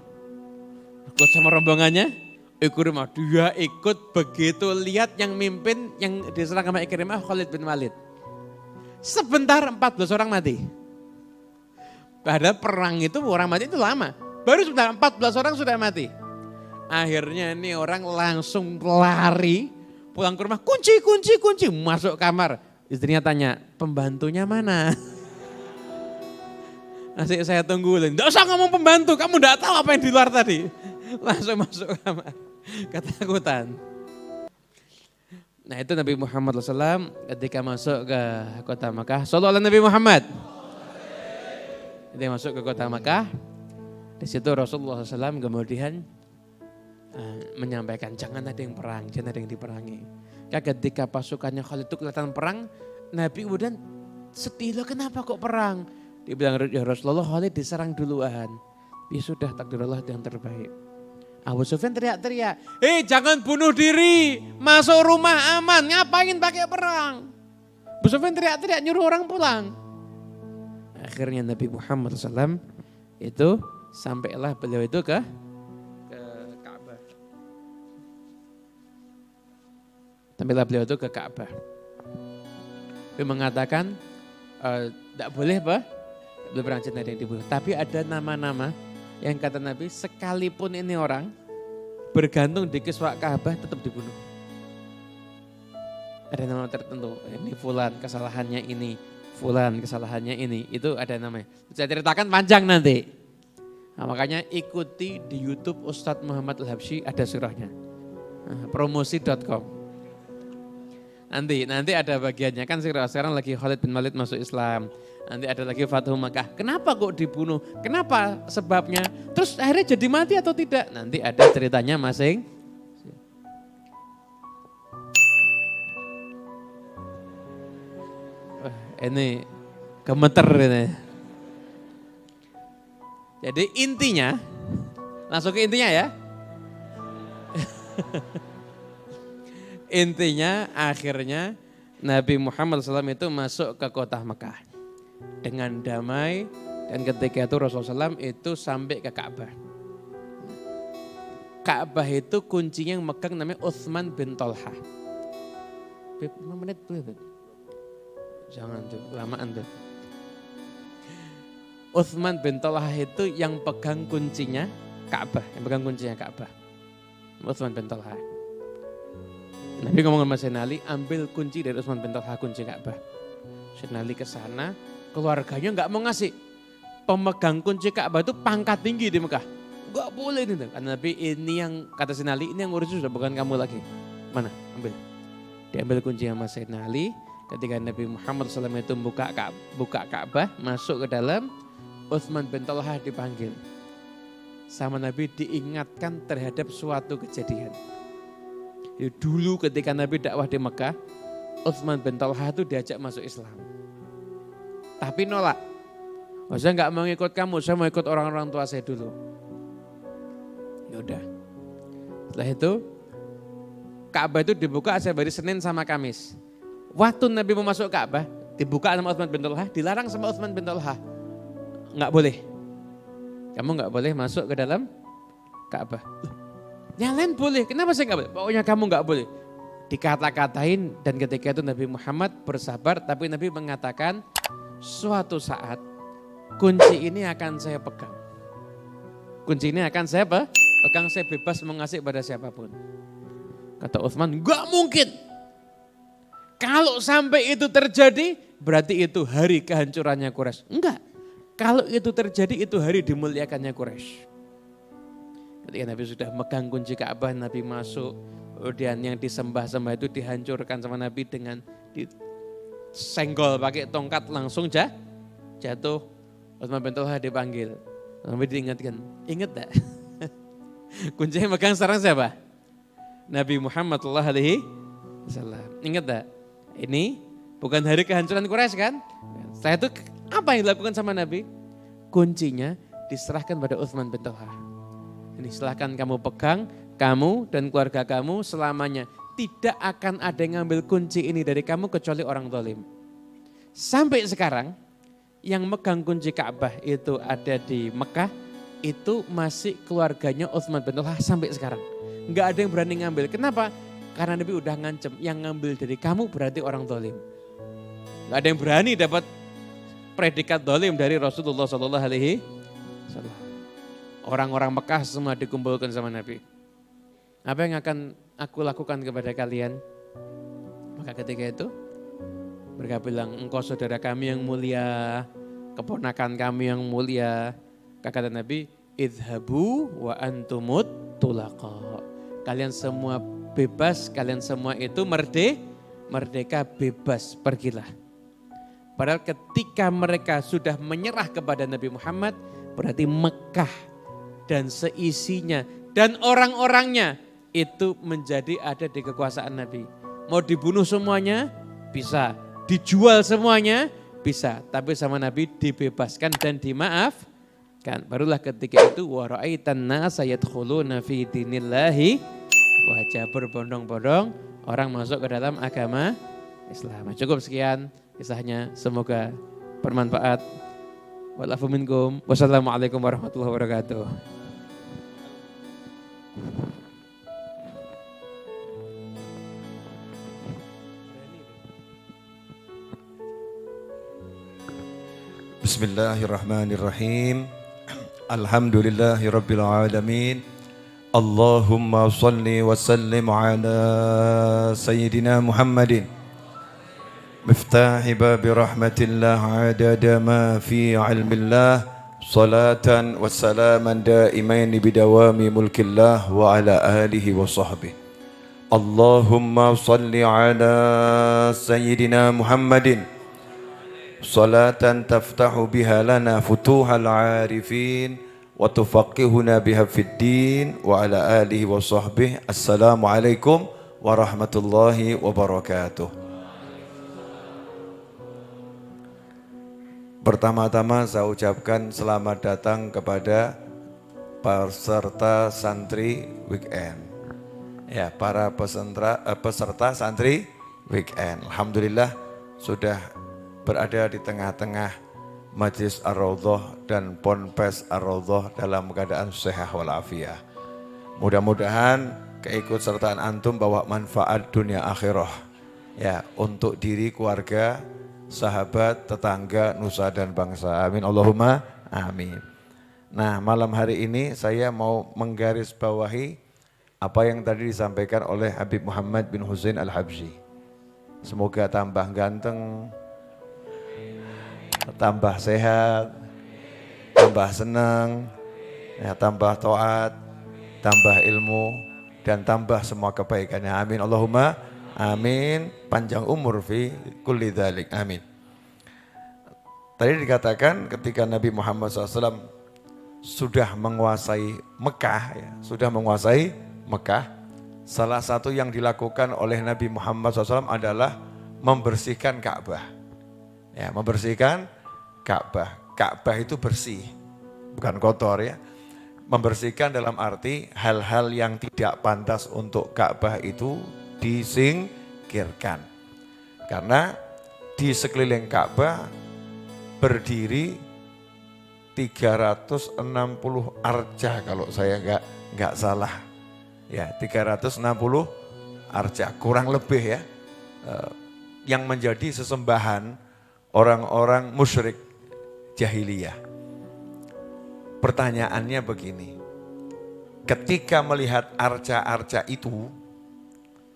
Ikut sama rombongannya Ikrimah, dia ikut begitu lihat yang mimpin yang diserang sama Ikrimah Khalid bin Walid. Sebentar 14 orang mati. Padahal perang itu orang mati itu lama. Baru sebentar 14 orang sudah mati. Akhirnya ini orang langsung lari pulang ke rumah, kunci, masuk kamar. Istrinya tanya, pembantunya mana? Masih saya tunggu, enggak usah ngomong pembantu, kamu enggak tahu apa yang di luar tadi. Langsung masuk kamar. Ketakutan. Nah itu Nabi Muhammad SAW ketika masuk ke kota Makkah. Sallallahu alaihi Nabi Muhammad. Ketika masuk ke kota Makkah, di situ Rasulullah SAW kemudian menyampaikan jangan ada yang perang, jangan ada yang diperangi. Ketika pasukannya Khalid itu kelihatan perang, Nabi kemudian sedih, loh kenapa kok perang? Dia bilang, ya Rasulullah Khalid diserang duluan. Ya sudah takdir Allah yang terbaik. Abu Sufyan teriak-teriak, jangan bunuh diri, masuk rumah aman, ngapain pakai perang? Abu Sufyan teriak-teriak nyuruh orang pulang. Akhirnya Nabi Muhammad SAW itu sampailah beliau itu ke Ka'bah. Sampailah beliau itu ke Ka'bah. Dia mengatakan, tidak boleh boleh perang cinta yang dibunuh. Tapi ada nama-nama yang kata Nabi, sekalipun ini orang bergantung di kiswah Ka'bah tetap dibunuh. Ada nama tertentu, ini fulan kesalahannya ini, fulan kesalahannya ini, itu ada namanya. Saya ceritakan panjang nanti. Nah, makanya ikuti di YouTube Ustadz Muhammad Al-Habsyi, ada surahnya. Promosi.com. Nanti ada bagiannya, kan sekarang lagi Khalid bin Walid masuk Islam. Nanti ada lagi Fathu Makkah. Kenapa kok dibunuh? Kenapa sebabnya? Terus akhirnya jadi mati atau tidak? Nanti ada ceritanya masing. Wah, ini gemeter ini. Jadi intinya, langsung ke intinya ya. Intinya akhirnya Nabi Muhammad SAW itu masuk ke kota Mekah dengan damai, dan ketika itu Rasulullah SAW itu sampai ke Ka'bah. Ka'bah itu kuncinya yang megang namanya Utsman bin Tolha. 5 menit boleh? Jangan tuh, lamaan tuh. Utsman bin Tolha itu yang pegang kuncinya Ka'bah, Utsman bin Tolha. Nabi ngomong sama Sayyidina Ali, ambil kunci dari Utsman bin Tolha, kunci Ka'bah. Sayyidina Ali ke sana, keluarganya enggak mau ngasih. Pemegang kunci Ka'bah itu pangkat tinggi di Mekah. Enggak boleh ini. Karena Nabi ini yang kata Sayyidina Ali, ini yang ngurus sudah bukan kamu lagi. Mana? Ambil. Diambil kunci sama Sayyidina Ali. Ketika Nabi Muhammad SAW itu buka Ka'bah, masuk ke dalam, Utsman bin Tolha dipanggil. Sama Nabi diingatkan terhadap suatu kejadian. Jadi dulu ketika Nabi dakwah di Mekah, Utsman bin Tolha itu diajak masuk Islam. Tapi nolak. Saya enggak mau ikut kamu, saya mau ikut orang-orang tua saya dulu. Ya udah. Setelah itu Ka'bah itu dibuka setiap hari Senin sama Kamis. Waktu Nabi mau masuk Ka'bah, dibuka sama Utsman bin Tolha, dilarang sama Utsman bin Tolha. Enggak boleh. Kamu enggak boleh masuk ke dalam Ka'bah. Yang lain boleh, kenapa saya enggak boleh? Pokoknya kamu enggak boleh. Dikata-katain, dan ketika itu Nabi Muhammad bersabar, tapi Nabi mengatakan, suatu saat kunci ini akan saya pegang. Kunci ini akan saya pegang, saya bebas mengasih pada siapapun. Kata Utsman, enggak mungkin. Kalau sampai itu terjadi, berarti itu hari kehancurannya Quraisy. Enggak. Kalau itu terjadi, itu hari dimuliakannya Quraisy. Ketika Nabi sudah megang kunci Ka'bah, Nabi masuk. Kemudian yang disembah-sembah itu dihancurkan sama Nabi dengan disenggol pakai tongkat, langsung jatuh. Utsman bin Tolha dipanggil. Nabi diingatkan, ingat tak? Kunci yang megang sekarang siapa? Nabi Muhammad SAW. Ingat tak? Ini bukan hari kehancuran Quraisy kan? Setelah itu apa yang dilakukan sama Nabi? Kuncinya diserahkan pada Utsman bin Talha. Ini silahkan kamu pegang, kamu dan keluarga kamu selamanya. Tidak akan ada yang ngambil kunci ini dari kamu kecuali orang zalim. Sampai sekarang yang megang kunci Ka'bah itu ada di Mekah, itu masih keluarganya Utsman bin Talha sampai sekarang. Enggak ada yang berani ngambil. Kenapa? Karena Nabi udah ngancem, yang ngambil dari kamu berarti orang zalim. Enggak ada yang berani dapat predikat zalim dari Rasulullah sallallahu alaihi wasallam. Orang-orang Mekah semua dikumpulkan sama Nabi. Apa yang akan aku lakukan kepada kalian? Maka ketika itu mereka bilang, engkau saudara kami yang mulia, keponakan kami yang mulia. Kata Nabi, idhabu wa antumut tulaqa. Kalian semua bebas, kalian semua itu merdeka bebas, pergilah. Padahal ketika mereka sudah menyerah kepada Nabi Muhammad, berarti Mekah dan seisinya dan orang-orangnya itu menjadi ada di kekuasaan Nabi. Mau dibunuh semuanya bisa, dijual semuanya bisa, tapi sama Nabi dibebaskan dan dimaafkan. Barulah ketika itu wa ra'aitan nasa yadkhuluna fi dinillahi wajah berbondong-bondong orang masuk ke dalam agama Islam. Cukup sekian kisahnya, semoga bermanfaat. Wa'alafu minkum. Wassalamualaikum warahmatullahi wabarakatuh. Bismillahirrahmanirrahim. Alhamdulillahi rabbil alamin. Allahumma salli wa sallim ala sayyidina Muhammadin miftahi babi rahmatillah adada ma fi ilmillah salatan wa salaman daimain bidawami mulkillah wa ala alihi wa sahbihi. Allahumma salli ala sayyidina Muhammadin salatan taftahu biha lana futuhal arifin wa tufaqihuna biha fid din wa ala alihi wa sahbihi. Assalamualaikum warahmatullahi wabarakatuh. Pertama-tama saya ucapkan selamat datang kepada peserta santri weekend. Ya, para peserta santri weekend. Alhamdulillah sudah berada di tengah-tengah Majlis Ar-Raudhah dan Ponpes Ar-Raudhah dalam keadaan sehat walafiat. Mudah-mudahan keikutsertaan antum bawa manfaat dunia akhirah. Ya, untuk diri, keluarga, sahabat, tetangga, nusa dan bangsa. Amin Allahumma amin. Nah, malam hari ini saya mau menggarisbawahi apa yang tadi disampaikan oleh Habib Muhammad bin Husain Al-Habsyi. Semoga tambah ganteng, tambah sehat, tambah senang, ya, tambah taat, tambah ilmu, dan tambah semua kebaikannya. Amin Allahumma amin. Panjang umur fi kulli dzalik. Amin. Tadi dikatakan ketika Nabi Muhammad SAW sudah menguasai Mekah, ya, salah satu yang dilakukan oleh Nabi Muhammad SAW adalah membersihkan Ka'bah. Ya, membersihkan Ka'bah. Ka'bah itu bersih, bukan kotor ya. Membersihkan dalam arti hal-hal yang tidak pantas untuk Ka'bah itu disingkirkan. Karena di sekeliling Ka'bah berdiri 360 arca kalau saya enggak salah. Ya, 360 arca kurang lebih ya. Yang menjadi sesembahan orang-orang musyrik jahiliyah. Pertanyaannya begini, ketika melihat arca-arca itu,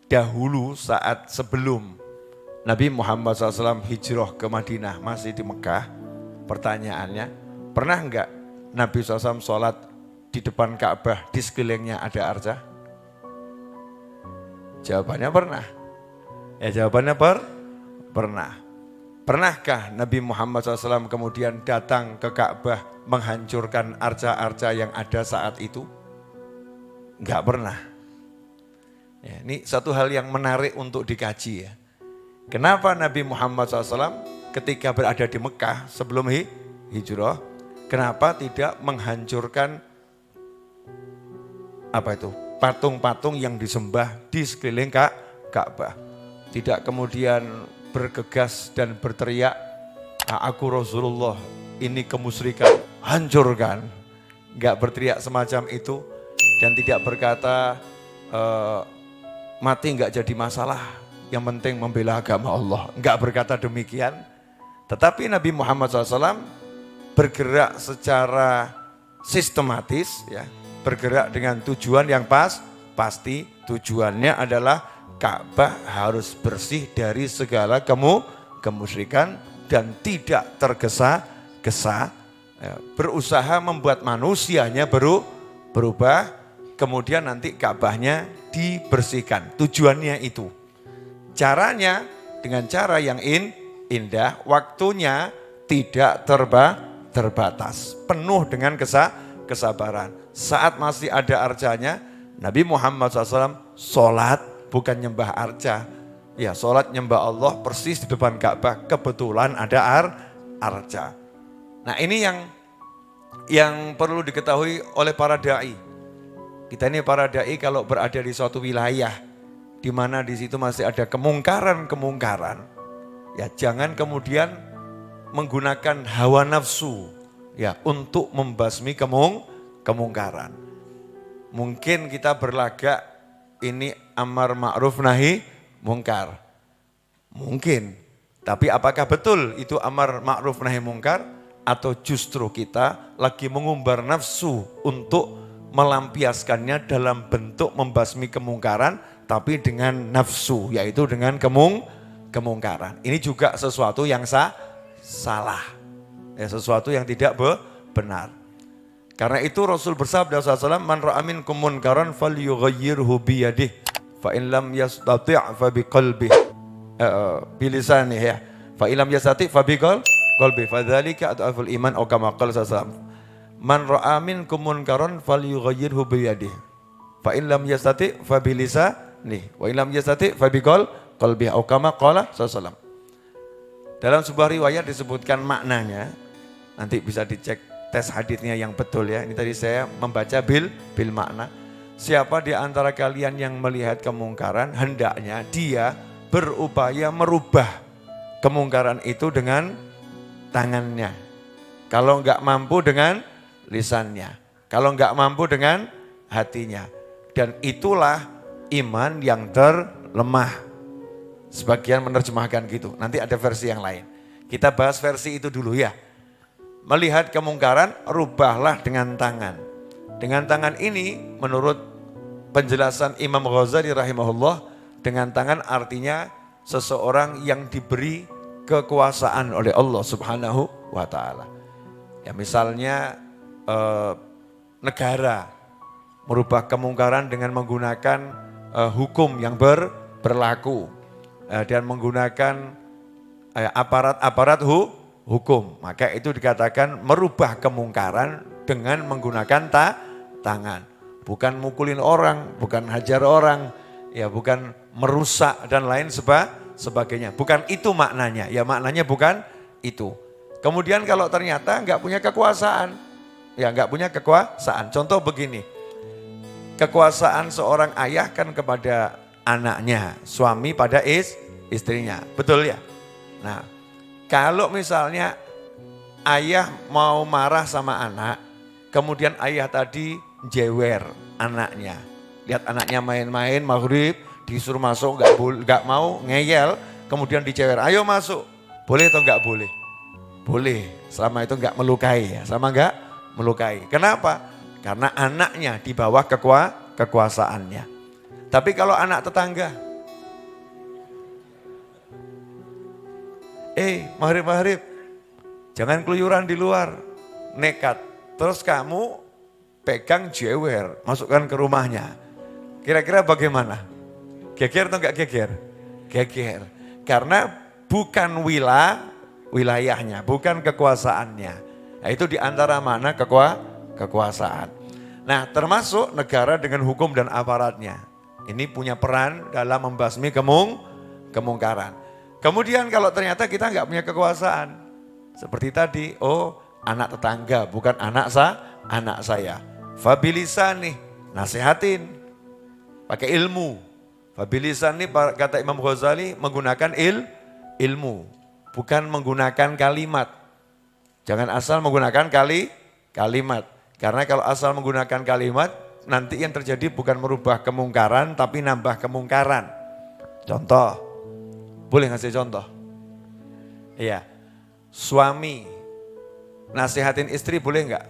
dahulu saat sebelum Nabi Muhammad SAW hijrah ke Madinah, masih di Mekah, pertanyaannya, pernah enggak Nabi SAW sholat di depan Ka'bah, di sekelilingnya ada arca? Jawabannya pernah. Ya, jawabannya pernah. Pernahkah Nabi Muhammad SAW kemudian datang ke Ka'bah menghancurkan arca-arca yang ada saat itu? Enggak pernah. Ya, ini satu hal yang menarik untuk dikaji ya. Kenapa Nabi Muhammad SAW ketika berada di Mekah sebelum hijrah, kenapa tidak menghancurkan patung-patung yang disembah di sekeliling Ka'bah? Tidak kemudian bergegas dan berteriak, aku Rasulullah, ini kemusyrikan, hancurkan. Enggak berteriak semacam itu dan tidak berkata mati enggak jadi masalah, yang penting membela agama Allah. Enggak berkata demikian. Tetapi Nabi Muhammad SAW bergerak secara sistematis, ya, bergerak dengan tujuan yang pasti. Tujuannya adalah Ka'bah harus bersih dari segala kemusyrikan dan tidak tergesa-gesa, ya, berusaha membuat manusianya berubah, kemudian nanti Ka'bahnya dibersihkan. Tujuannya itu. Caranya dengan cara yang indah, waktunya tidak terbatas, penuh dengan kesabaran. Saat masih ada arcanya, Nabi Muhammad SAW sholat, bukan nyembah arca. Ya, sholat nyembah Allah persis di depan Ka'bah, kebetulan ada arca. Nah, ini yang perlu diketahui oleh para da'i. Kita ini para da'i kalau berada di suatu wilayah di mana di situ masih ada kemungkaran, ya jangan kemudian menggunakan hawa nafsu, ya, untuk membasmi kemungkaran. Mungkin kita berlagak ini amar ma'ruf nahi mungkar. Mungkin. Tapi apakah betul itu amar ma'ruf nahi mungkar? Atau justru kita lagi mengumbar nafsu untuk melampiaskannya dalam bentuk membasmi kemungkaran, tapi dengan nafsu, yaitu dengan kemungkaran. Ini juga sesuatu yang salah. Ya, sesuatu yang tidak benar. Karena itu Rasul bersabda SAW, man ra'a minkum munkaran falyughayyirhu biyadihi fa in lam yastati' fa biqalbihi bilisanihi, ya. Fa in lam yastati' fa biqalbihi fadzalika adhaful iman, atau kama qala sallallahu. Man ra'a minkum munkaran falyughayyirhu biyadihi fa in lam yastati' fa bilisanihi wa in lam yastati' fa biqalbihi, atau kama qala sallallahu. Dalam sebuah riwayat disebutkan maknanya, nanti bisa dicek tes haditsnya yang betul, ya. Ini tadi saya membaca bil makna. Siapa di antara kalian yang melihat kemungkaran, hendaknya dia berupaya merubah kemungkaran itu dengan tangannya. Kalau enggak mampu dengan lisannya. Kalau enggak mampu dengan hatinya. Dan itulah iman yang terlemah. Sebagian menerjemahkan gitu. Nanti ada versi yang lain. Kita bahas versi itu dulu, ya. Melihat kemungkaran, rubahlah dengan tangan. Dengan tangan ini menurut penjelasan Imam Ghazali rahimahullah, dengan tangan artinya seseorang yang diberi kekuasaan oleh Allah Subhanahu wa ta'ala. Ya, misalnya negara merubah kemungkaran dengan menggunakan hukum yang berlaku dan menggunakan aparat hukum, maka itu dikatakan merubah kemungkaran dengan menggunakan tangan. Bukan mukulin orang, bukan hajar orang, ya bukan merusak dan lain sebagainya. Bukan itu maknanya, ya maknanya bukan itu. Kemudian kalau ternyata enggak punya kekuasaan, ya enggak punya kekuasaan. Contoh begini, kekuasaan seorang ayah kan kepada anaknya, suami pada istrinya, betul ya? Nah, kalau misalnya ayah mau marah sama anak, kemudian ayah tadi jewer anaknya. Lihat anaknya main-main maghrib, disuruh masuk enggak mau, ngeyel, kemudian dicewer, ayo masuk. Boleh atau enggak boleh? Boleh, selama itu enggak melukai, ya, sama enggak melukai. Kenapa? Karena anaknya di bawah kekuasaannya. Tapi kalau anak tetangga, maghrib, jangan keluyuran di luar, nekat. Terus kamu pegang jewer, masukkan ke rumahnya. Kira-kira bagaimana? Geger atau enggak geger? Geger. Karena bukan wilayahnya, bukan kekuasaannya. Nah, itu di antara mana kekuasaan. Nah, termasuk negara dengan hukum dan aparatnya. Ini punya peran dalam membasmi kemungkaran. Kemudian kalau ternyata kita nggak punya kekuasaan, seperti tadi, oh anak tetangga bukan anak saya. Fabilisan nih, nasihatin, pakai ilmu. Fabilisan nih kata Imam Ghazali menggunakan ilmu, bukan menggunakan kalimat. Jangan asal menggunakan kalimat. Karena kalau asal menggunakan kalimat, nanti yang terjadi bukan merubah kemungkaran, tapi nambah kemungkaran. Contoh, boleh ngasih contoh? Iya, suami nasihatin istri boleh enggak?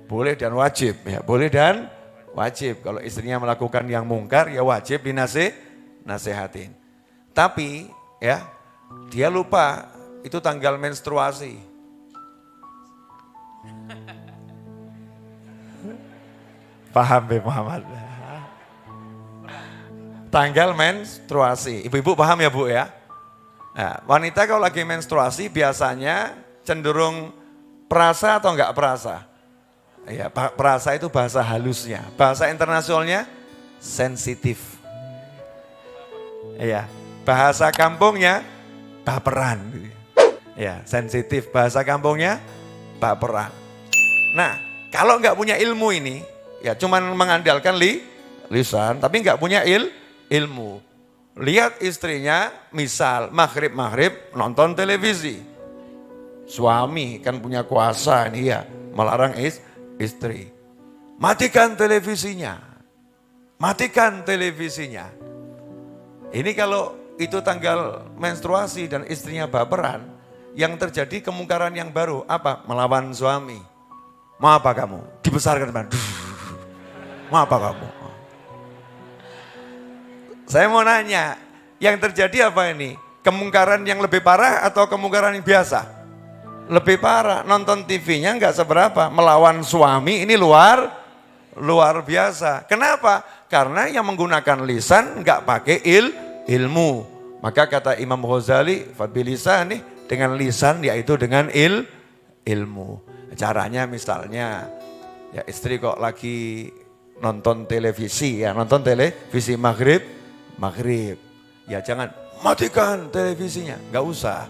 Boleh dan wajib, ya boleh dan wajib. Kalau istrinya melakukan yang mungkar, ya wajib dinasihatin. Tapi ya, dia lupa itu tanggal menstruasi. Paham Be Muhammad? Tanggal menstruasi. Ibu-ibu paham ya Bu ya? Nah, wanita kalau lagi menstruasi biasanya cenderung perasa atau enggak perasa? Ya, perasa itu bahasa halusnya. Bahasa internasionalnya sensitif. Ya, bahasa kampungnya baperan. Ya, sensitif. Bahasa kampungnya baperan. Nah, kalau enggak punya ilmu ini, ya cuman mengandalkan lisan, tapi enggak punya ilmu. Lihat istrinya, misal maghrib nonton televisi. Suami kan punya kuasa nih ya, melarang istri. Matikan televisinya. Ini kalau itu tanggal menstruasi dan istrinya baperan, yang terjadi kemungkaran yang baru apa? Melawan suami. Mau apa kamu? Dibesarkan teman. Mau apa kamu? Saya mau nanya, yang terjadi apa ini? Kemungkaran yang lebih parah atau kemungkaran yang biasa? Lebih parah, nonton TV-nya enggak seberapa. Melawan suami ini luar biasa. Kenapa? Karena yang menggunakan lisan enggak pakai ilmu. Maka kata Imam Ghazali, fabilisan nih dengan lisan yaitu dengan ilmu. Caranya misalnya, ya istri kok lagi nonton televisi maghrib, ya jangan matikan televisinya, nggak usah,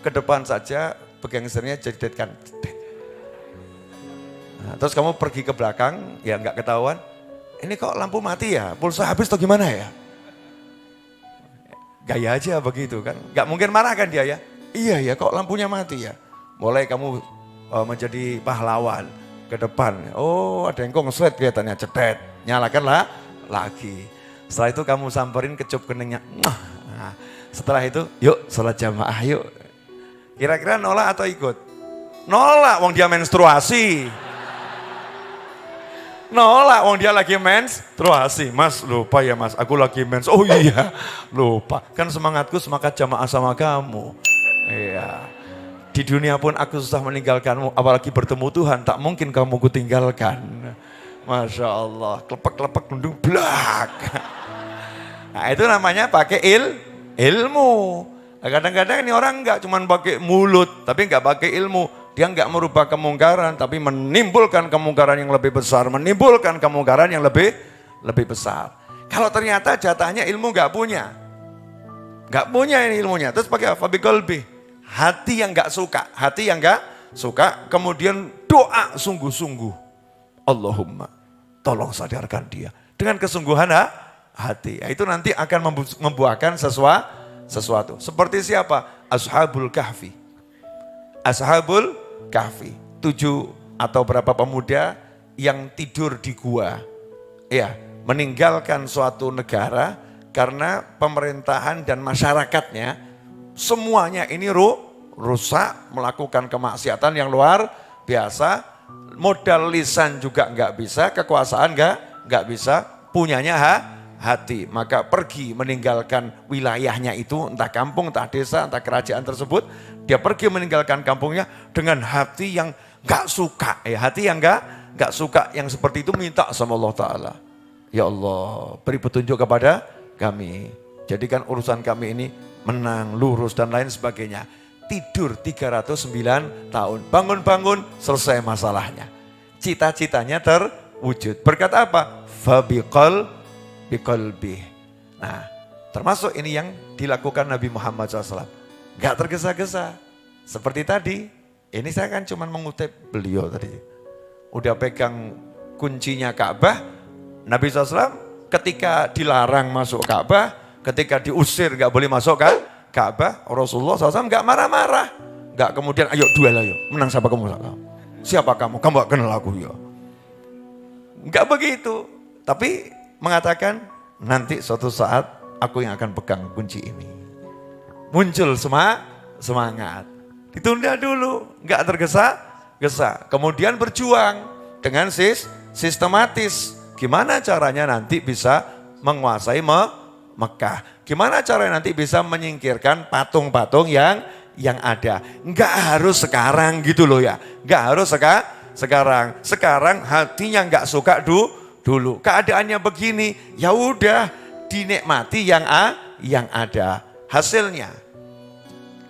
ke depan saja pegang istrinya jedetkan. Nah, terus kamu pergi ke belakang, ya nggak ketahuan, ini kok lampu mati ya, pulsa habis atau gimana ya? Gaya aja begitu kan, nggak mungkin marah kan dia ya, iya ya kok lampunya mati ya, mulai kamu menjadi pahlawan ke depan, oh ada yang konslet kelihatannya, cetet, nyalakanlah lagi. Setelah itu kamu samperin kecup keningnya. Nah, setelah itu yuk sholat jamaah yuk. Kira-kira nolak atau ikut? Nolak, wong dia menstruasi. Nolak, wong dia lagi menstruasi. Mas lupa ya mas, aku lagi mens. Oh iya lupa, kan semangatku semangat jamaah sama kamu. Iya. Di dunia pun aku susah meninggalkanmu, apalagi bertemu Tuhan, tak mungkin kamu kutinggalkan. Masya Allah, kelepek-kelepek nundung blak. Nah itu namanya pakai ilmu. Kadang-kadang ini orang enggak cuma pakai mulut, tapi enggak pakai ilmu. Dia enggak merubah kemungkaran, tapi menimbulkan kemungkaran yang lebih besar. Menimbulkan kemungkaran yang lebih besar. Kalau ternyata jatahnya ilmu enggak punya. Enggak punya ini ilmunya. Terus pakai apa? Biqalbi. Hati yang enggak suka, kemudian doa sungguh-sungguh. Allahumma, tolong sadarkan dia. Dengan kesungguhan hati. Itu nanti akan membuahkan sesuatu. Seperti siapa? Ashabul Kahfi. 7 atau berapa pemuda yang tidur di gua. Ya, meninggalkan suatu negara karena pemerintahan dan masyarakatnya semuanya ini rusak, melakukan kemaksiatan yang luar biasa. Modal lisan juga enggak bisa, kekuasaan enggak bisa, punyanya hati. Maka pergi meninggalkan wilayahnya itu, entah kampung, entah desa, entah kerajaan tersebut. Dia pergi meninggalkan kampungnya dengan hati yang enggak suka. Hati yang enggak suka, yang seperti itu minta sama Allah Ta'ala. Ya Allah, beri petunjuk kepada kami. Jadikan urusan kami ini menang, lurus dan lain sebagainya. Tidur 309 tahun, bangun-bangun selesai masalahnya. Cita-citanya terwujud. Berkat apa? Biqalbi. Nah, Termasuk ini yang dilakukan Nabi Muhammad SAW. Gak tergesa-gesa. Seperti tadi, ini saya kan cuma mengutip beliau tadi. Udah pegang kuncinya Ka'bah, Nabi SAW ketika dilarang masuk Ka'bah, ketika diusir gak boleh masuk Ka'bah, Rasulullah SAW gak marah-marah. Gak kemudian, ayo duel ayo, menang siapa kamu? Siapa kamu? Kamu gak kenal aku ya. Gak begitu. Tapi mengatakan, nanti suatu saat aku yang akan pegang kunci ini. Muncul semangat. Ditunda dulu, gak tergesa-gesa. Kemudian berjuang dengan sistematis. Gimana caranya nanti bisa menguasai Mekah? Gimana caranya nanti bisa menyingkirkan patung-patung yang ada? Enggak harus sekarang gitu loh ya. Enggak harus sekarang. Sekarang hatinya enggak suka dulu. Keadaannya begini, ya udah dinikmati yang ada. Hasilnya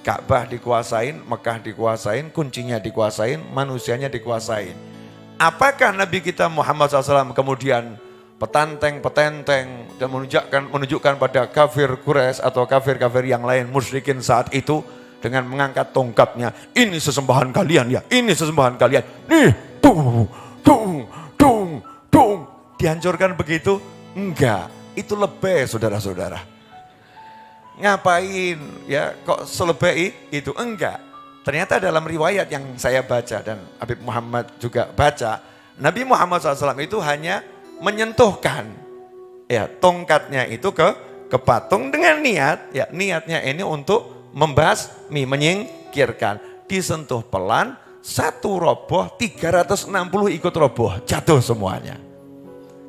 Ka'bah dikuasain, Mekah dikuasain, kuncinya dikuasain, manusianya dikuasain. Apakah Nabi kita Muhammad SAW kemudian petenteng dan menunjukkan pada kafir Quraisy atau kafir-kafir yang lain musyrikin saat itu dengan mengangkat tongkatnya, ini sesembahan kalian ya, ini sesembahan kalian, nih, tung, dihancurkan begitu? Enggak, itu lebih saudara-saudara. Ngapain ya kok selebih itu? Enggak. Ternyata dalam riwayat yang saya baca dan Habib Muhammad juga baca, Nabi Muhammad SAW itu hanya menyentuhkan ya tongkatnya itu ke patung dengan niat, ya niatnya ini untuk membasmi, menyingkirkan. Disentuh pelan, satu roboh, 360 ikut roboh, jatuh semuanya.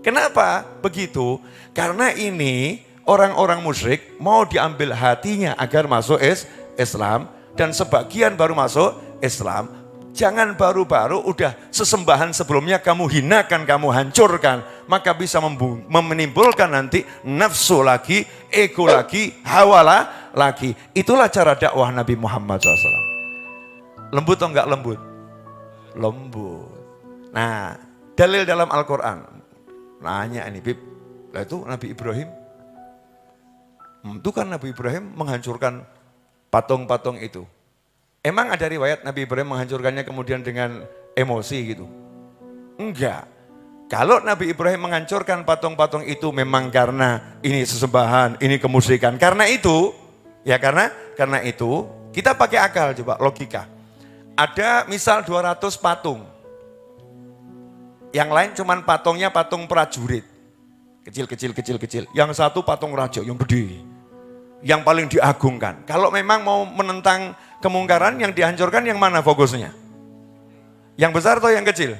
Kenapa begitu? Karena ini orang-orang musyrik mau diambil hatinya agar masuk Islam, dan sebagian baru masuk Islam. Jangan baru-baru udah sesembahan sebelumnya kamu hinakan, kamu hancurkan. Maka bisa menimbulkan nanti nafsu lagi, ego lagi, hawa lagi. Itulah cara dakwah Nabi Muhammad SAW. Lembut atau enggak lembut? Lembut. Nah, dalil dalam Al-Quran. Nanya ini, Bib, lah itu Nabi Ibrahim. Itu kan Nabi Ibrahim menghancurkan patung-patung itu. Emang ada riwayat Nabi Ibrahim menghancurkannya kemudian dengan emosi gitu? Enggak. Kalau Nabi Ibrahim menghancurkan patung-patung itu memang karena ini sesembahan, ini kemusyrikan. Karena itu, ya karena itu kita pakai akal coba logika. Ada misal 200 patung. Yang lain cuman patungnya patung prajurit. Kecil. Yang satu patung raja yang gede. Yang paling diagungkan. Kalau memang mau menentang kemungkaran, yang dihancurkan yang mana fokusnya? Yang besar atau yang kecil?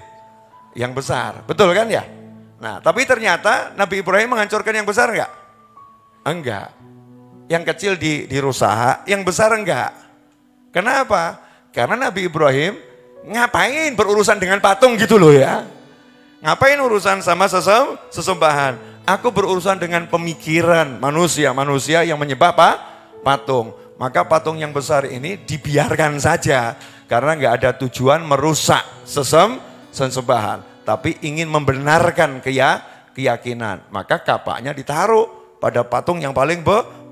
Yang besar, betul kan ya? Nah, tapi ternyata Nabi Ibrahim menghancurkan yang besar enggak? Enggak. Yang kecil dirusak, yang besar enggak. Kenapa? Karena Nabi Ibrahim ngapain berurusan dengan patung gitu loh ya? Ngapain urusan sama sesembahan? Aku berurusan dengan pemikiran manusia yang menyembah patung. Maka patung yang besar ini dibiarkan saja. Karena nggak ada tujuan merusak sesembahan. Tapi ingin membenarkan keyakinan. Maka kapaknya ditaruh pada patung yang paling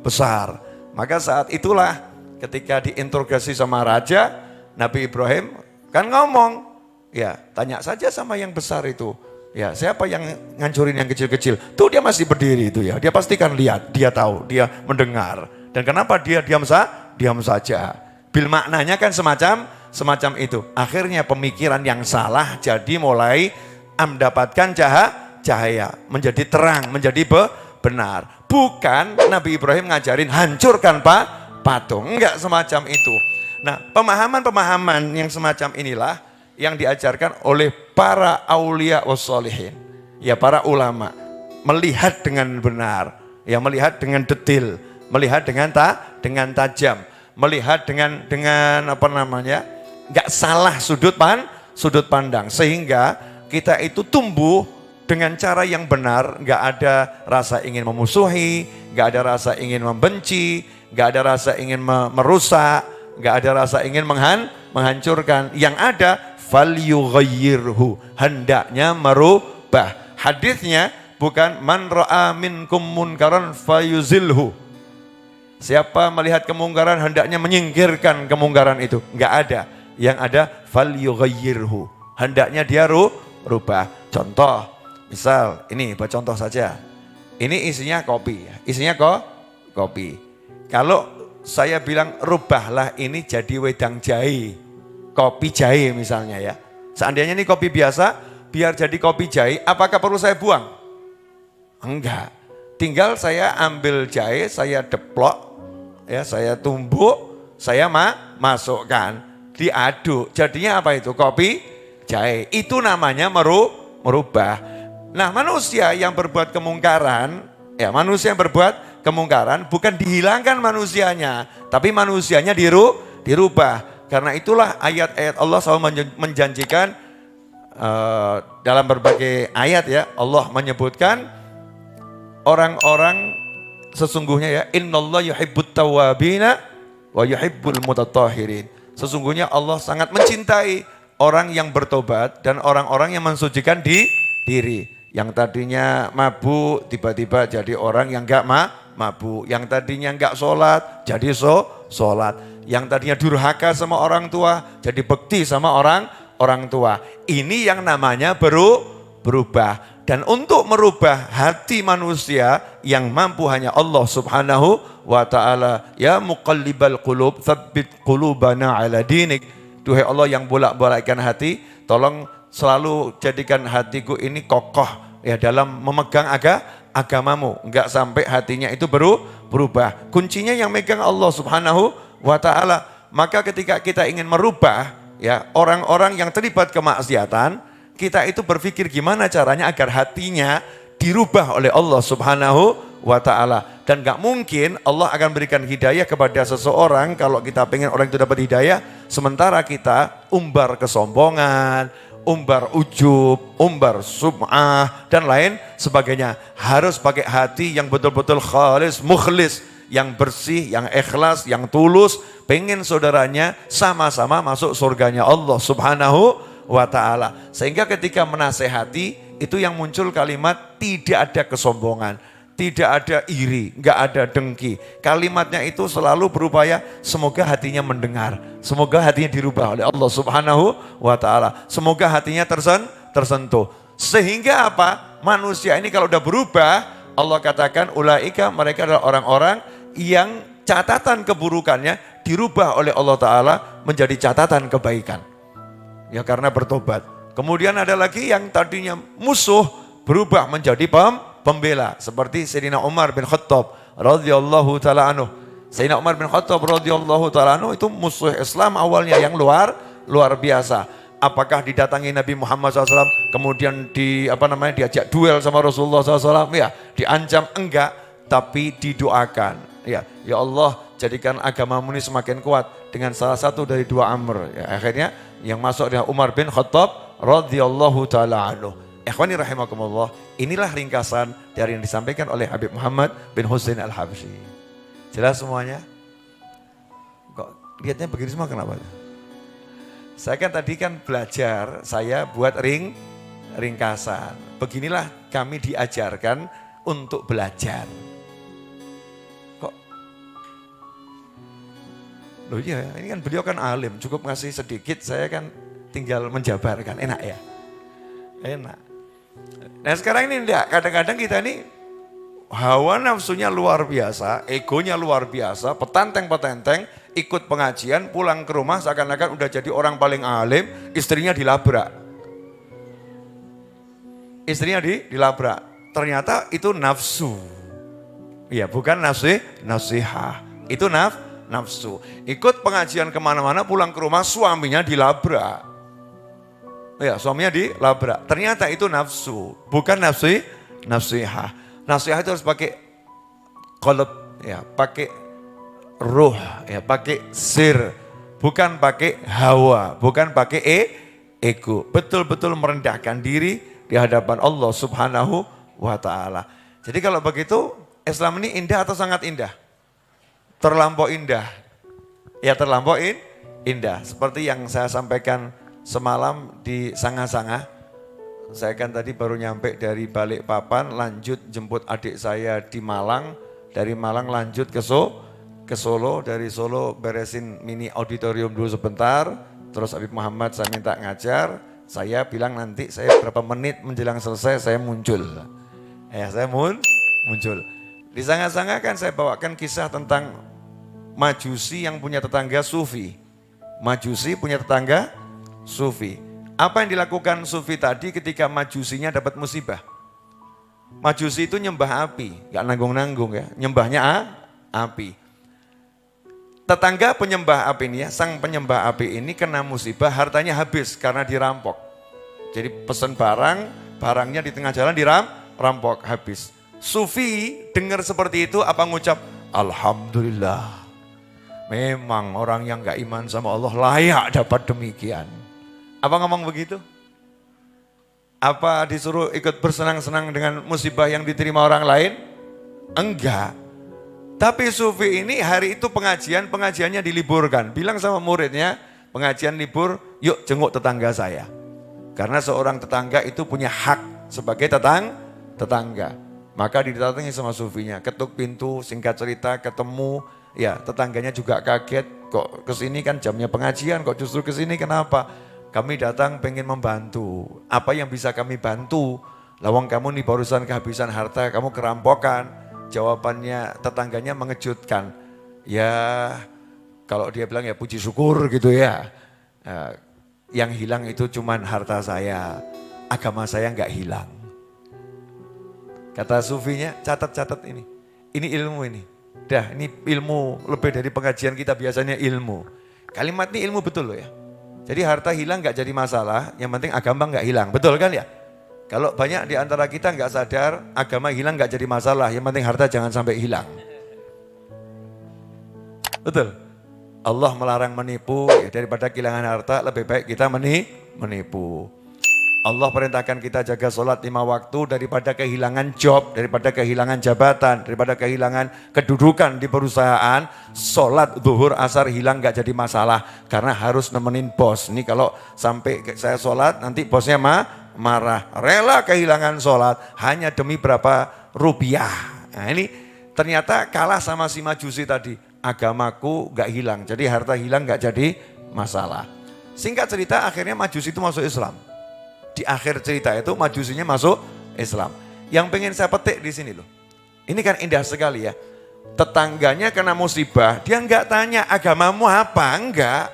besar. Maka saat itulah ketika diinterogasi sama raja, Nabi Ibrahim kan ngomong. Ya tanya saja sama yang besar itu. Ya, siapa yang ngancurin yang kecil-kecil? Tuh dia masih berdiri itu ya. Dia pastikan lihat, dia tahu, dia mendengar. Dan kenapa dia diam saja? Bil maknanya kan semacam itu. Akhirnya pemikiran yang salah jadi mulai mendapatkan cahaya, menjadi terang, menjadi benar. Bukan Nabi Ibrahim ngajarin hancurkan patung, enggak semacam itu. Nah, pemahaman-pemahaman yang semacam inilah yang diajarkan oleh para aulia wassolihin, ya para ulama, melihat dengan benar, ya melihat dengan detil, melihat dengan tajam, melihat dengan apa namanya, nggak salah sudut pandang, sehingga kita itu tumbuh dengan cara yang benar, nggak ada rasa ingin memusuhi, nggak ada rasa ingin membenci, nggak ada rasa ingin merusak, nggak ada rasa ingin menghancurkan. Yang ada falyughayyirhu, hendaknya merubah. Hadisnya bukan man ra'a minkum munkaran fayuzilhu, Siapa melihat kemungkaran hendaknya menyingkirkan kemungkaran itu. Enggak ada. Yang ada falyughayyirhu. Hendaknya dia rubah. Contoh, misal ini buat contoh saja. Ini isinya kopi. Isinya kopi. Kalau saya bilang rubahlah ini jadi wedang jahe. Kopi jahe misalnya ya. Seandainya ini kopi biasa, biar jadi kopi jahe, apakah perlu saya buang? Enggak. Tinggal saya ambil jahe, saya deplok, ya, saya tumbuk, saya masukkan, diaduk. Jadinya apa itu? Kopi jahe. Itu namanya merubah. Nah, manusia yang berbuat kemungkaran, ya, manusia yang berbuat kemungkaran bukan dihilangkan manusianya, tapi manusianya dirubah. Karena itulah ayat-ayat Allah selalu menjanjikan dalam berbagai ayat ya, Allah menyebutkan orang-orang sesungguhnya ya, innallaha yuhibbut tawwabina wa yuhibbul mutatahhirin. Sesungguhnya Allah sangat mencintai orang yang bertobat dan orang-orang yang mensucikan diri. Yang tadinya mabuk tiba-tiba jadi orang yang enggak mabuk. Yang tadinya enggak sholat jadi sholat. Yang tadinya durhaka sama orang tua jadi bekti sama orang tua. Ini yang namanya berubah. Dan untuk merubah hati manusia yang mampu hanya Allah Subhanahu wa ta'ala. Ya muqallibal qulub, tsabbit qulubana ala dinik. Duhai Allah yang bolak-balikkan hati, tolong selalu jadikan hatiku ini kokoh ya dalam memegang agamamu. Enggak sampai hatinya itu berubah. Kuncinya yang megang Allah Subhanahu wa ta'ala. Maka ketika kita ingin merubah ya orang-orang yang terlibat kemaksiatan, kita itu berpikir gimana caranya agar hatinya dirubah oleh Allah Subhanahu wa ta'ala. Dan gak mungkin Allah akan berikan hidayah kepada seseorang kalau kita pengen orang itu dapat hidayah, sementara kita umbar kesombongan, umbar ujub, umbar sum'ah, dan lain sebagainya. Harus pakai hati yang betul-betul khalis, mukhlis, yang bersih, yang ikhlas, yang tulus, pengen saudaranya sama-sama masuk surganya Allah Subhanahu wa ta'ala. Sehingga ketika menasehati, itu yang muncul kalimat tidak ada kesombongan, tidak ada iri, enggak ada dengki. Kalimatnya itu selalu berupaya semoga hatinya mendengar, semoga hatinya dirubah oleh Allah Subhanahu wa ta'ala, semoga hatinya tersentuh. Sehingga apa? Manusia ini kalau udah berubah, Allah katakan ulaika, mereka adalah orang-orang yang catatan keburukannya dirubah oleh Allah Ta'ala menjadi catatan kebaikan. Ya karena bertobat. Kemudian ada lagi yang tadinya musuh berubah menjadi pembela. Seperti Sayyidina Umar bin Khattab radhiyallahu ta'ala anhu. Sayyidina Umar bin Khattab radhiyallahu ta'ala anhu itu musuh Islam awalnya yang luar biasa. Apakah didatangi Nabi Muhammad SAW, kemudian diajak duel sama Rasulullah SAW, ya diancam? Enggak, tapi didoakan. Ya Allah jadikan agamamu ini semakin kuat dengan salah satu dari dua amr. Ya, akhirnya yang masuk adalah Umar bin Khattab radhiyallahu ta'ala anhu. Ikhwani rahimakumullah, inilah ringkasan dari yang disampaikan oleh Habib Muhammad bin Husain Al-Habsyi. Jelas semuanya? Kok lihatnya begini semua kenapa? Saya kan tadi belajar, saya buat ringkasan. Beginilah kami diajarkan untuk belajar. Kok? Loh iya, ini kan beliau kan alim, cukup ngasih sedikit, saya kan tinggal menjabarkan. Enak ya? Enak. Nah sekarang ini enggak, kadang-kadang kita ini hawa nafsunya luar biasa, egonya luar biasa, petanteng-petenteng, ikut pengajian, pulang ke rumah seakan-akan udah jadi orang paling alim, istrinya dilabrak. Istrinya dilabrak. Ternyata itu nafsu. Iya, bukan nasihah. Itu nafsu. Ikut pengajian kemana-mana, pulang ke rumah suaminya dilabrak. Ya, suaminya dilabrak. Ternyata itu nafsu, bukan nasihah. Nasihat itu harus pakai qalb, ya, pakai ruh, ya, pakai sir, bukan pakai hawa, bukan pakai ego. Betul-betul merendahkan diri di hadapan Allah Subhanahu wa ta'ala. Jadi kalau begitu, Islam ini indah atau sangat indah? Terlampau indah. Ya terlampau indah. Seperti yang saya sampaikan semalam di Sanga-Sanga. Saya kan tadi baru nyampe dari Balikpapan, lanjut jemput adik saya di Malang, dari Malang lanjut ke ke Solo, dari Solo beresin mini auditorium dulu sebentar, terus Habib Muhammad saya minta ngajar, saya bilang nanti saya berapa menit menjelang selesai saya muncul. Saya muncul. Disangka-sangka kan saya bawakan kisah tentang Majusi yang punya tetangga Sufi. Majusi punya tetangga Sufi. Apa yang dilakukan Sufi tadi ketika Majusinya dapat musibah? Majusi itu nyembah api, gak nanggung-nanggung ya, nyembahnya api. Tetangga penyembah api ini ya, sang penyembah api ini kena musibah, hartanya habis karena dirampok. Jadi pesan barang, barangnya di tengah jalan dirampok, habis. Sufi dengar seperti itu apa ngucap? Alhamdulillah. Memang orang yang gak iman sama Allah layak dapat demikian. Apa ngomong begitu? Apa disuruh ikut bersenang-senang dengan musibah yang diterima orang lain? Enggak. Tapi Sufi ini hari itu pengajiannya diliburkan. Bilang sama muridnya, pengajian libur, yuk jenguk tetangga saya. Karena seorang tetangga itu punya hak sebagai tetangga. Maka didatangi sama Sufinya, ketuk pintu, singkat cerita ketemu, ya tetangganya juga kaget. Kok kesini kan jamnya pengajian, kok justru kesini kenapa? Kami datang pengen membantu. Apa yang bisa kami bantu? Lawang kamu nih barusan kehabisan harta, kamu kerampokan. Jawabannya tetangganya mengejutkan. Ya kalau dia bilang ya puji syukur gitu ya. Yang hilang itu cuman harta saya. Agama saya enggak hilang. Kata Sufinya, catat ini. Ini ilmu ini. Dah ini ilmu lebih dari pengajian kita biasanya ilmu. Kalimat ini ilmu betul loh ya. Jadi harta hilang enggak jadi masalah. Yang penting agama enggak hilang. Betul kan ya? Kalau banyak di antara kita nggak sadar, agama hilang nggak jadi masalah. Yang penting harta jangan sampai hilang. Betul. Allah melarang menipu, ya daripada kehilangan harta lebih baik kita menipu. Allah perintahkan kita jaga sholat 5 waktu daripada kehilangan job, daripada kehilangan jabatan, daripada kehilangan kedudukan di perusahaan. Sholat zuhur asar hilang nggak jadi masalah karena harus nemenin bos. Ini kalau sampai saya sholat nanti bosnya marah, rela kehilangan sholat hanya demi berapa rupiah. Nah ini ternyata kalah sama si Majusi tadi. Agamaku gak hilang, jadi harta hilang gak jadi masalah. Singkat cerita akhirnya Majusi itu masuk Islam. Di akhir cerita itu Majusinya masuk Islam. Yang pengen saya petik di sini loh. Ini kan indah sekali ya. Tetangganya kena musibah, dia gak tanya agamamu apa, enggak.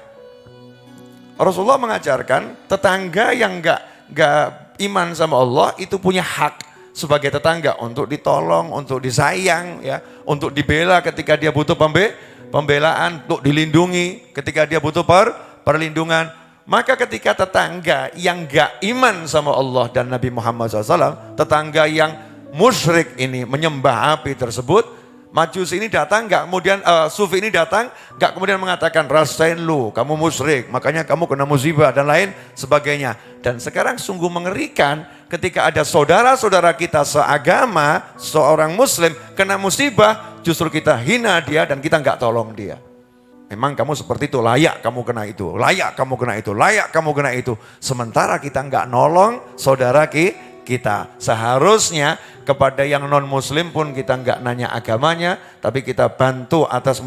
Rasulullah mengajarkan tetangga yang gak iman sama Allah itu punya hak sebagai tetangga untuk ditolong, untuk disayang, ya, untuk dibela ketika dia butuh pembelaan, untuk dilindungi ketika dia butuh perlindungan. Maka ketika tetangga yang gak iman sama Allah dan Nabi Muhammad SAW, tetangga yang musyrik ini menyembah api tersebut, Majusi ini datang nggak kemudian Sufi ini datang nggak kemudian mengatakan rasain lu kamu musyrik makanya kamu kena musibah dan lain sebagainya. Dan sekarang sungguh mengerikan ketika ada saudara-saudara kita seagama seorang muslim kena musibah justru kita hina dia dan kita nggak tolong dia. Memang kamu seperti itu, layak kamu kena itu, layak kamu kena itu, layak kamu kena itu. Sementara kita nggak nolong saudara kita. Seharusnya kepada yang non muslim pun kita nggak nanya agamanya, tapi kita bantu atas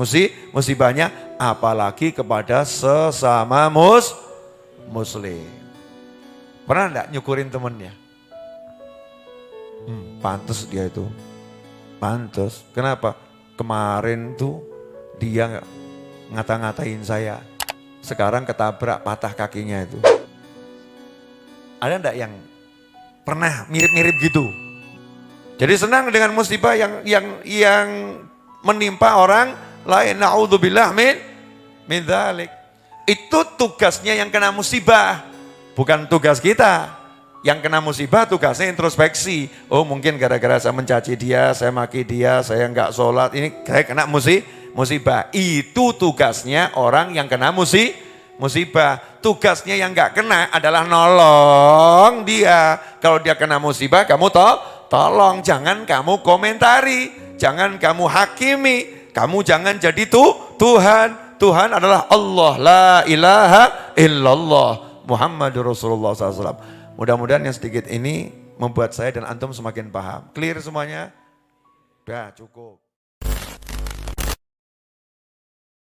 musibahnya, apalagi kepada sesama muslim. Pernah enggak nyukurin temennya? Pantes dia itu. Pantes. Kenapa? Kemarin tuh dia ngata-ngatain saya. Sekarang ketabrak patah kakinya itu. Ada enggak yang pernah mirip-mirip gitu? Jadi senang dengan musibah yang menimpa orang lain. Na'udzubillah min dzalik. Itu tugasnya yang kena musibah, bukan tugas kita. Yang kena musibah tugasnya introspeksi. Oh mungkin gara-gara saya mencaci dia, saya maki dia, saya enggak sholat, ini saya kena musibah. Itu tugasnya orang yang kena musibah. Tugasnya yang enggak kena adalah nolong dia. Kalau dia kena musibah kamu tolong, jangan kamu komentari, jangan kamu hakimi, kamu jangan jadi Tuhan. Tuhan adalah Allah, la ilaha illallah, Muhammadur Rasulullah SAW. Mudah-mudahan yang sedikit ini membuat saya dan antum semakin paham. Clear semuanya? Udah cukup.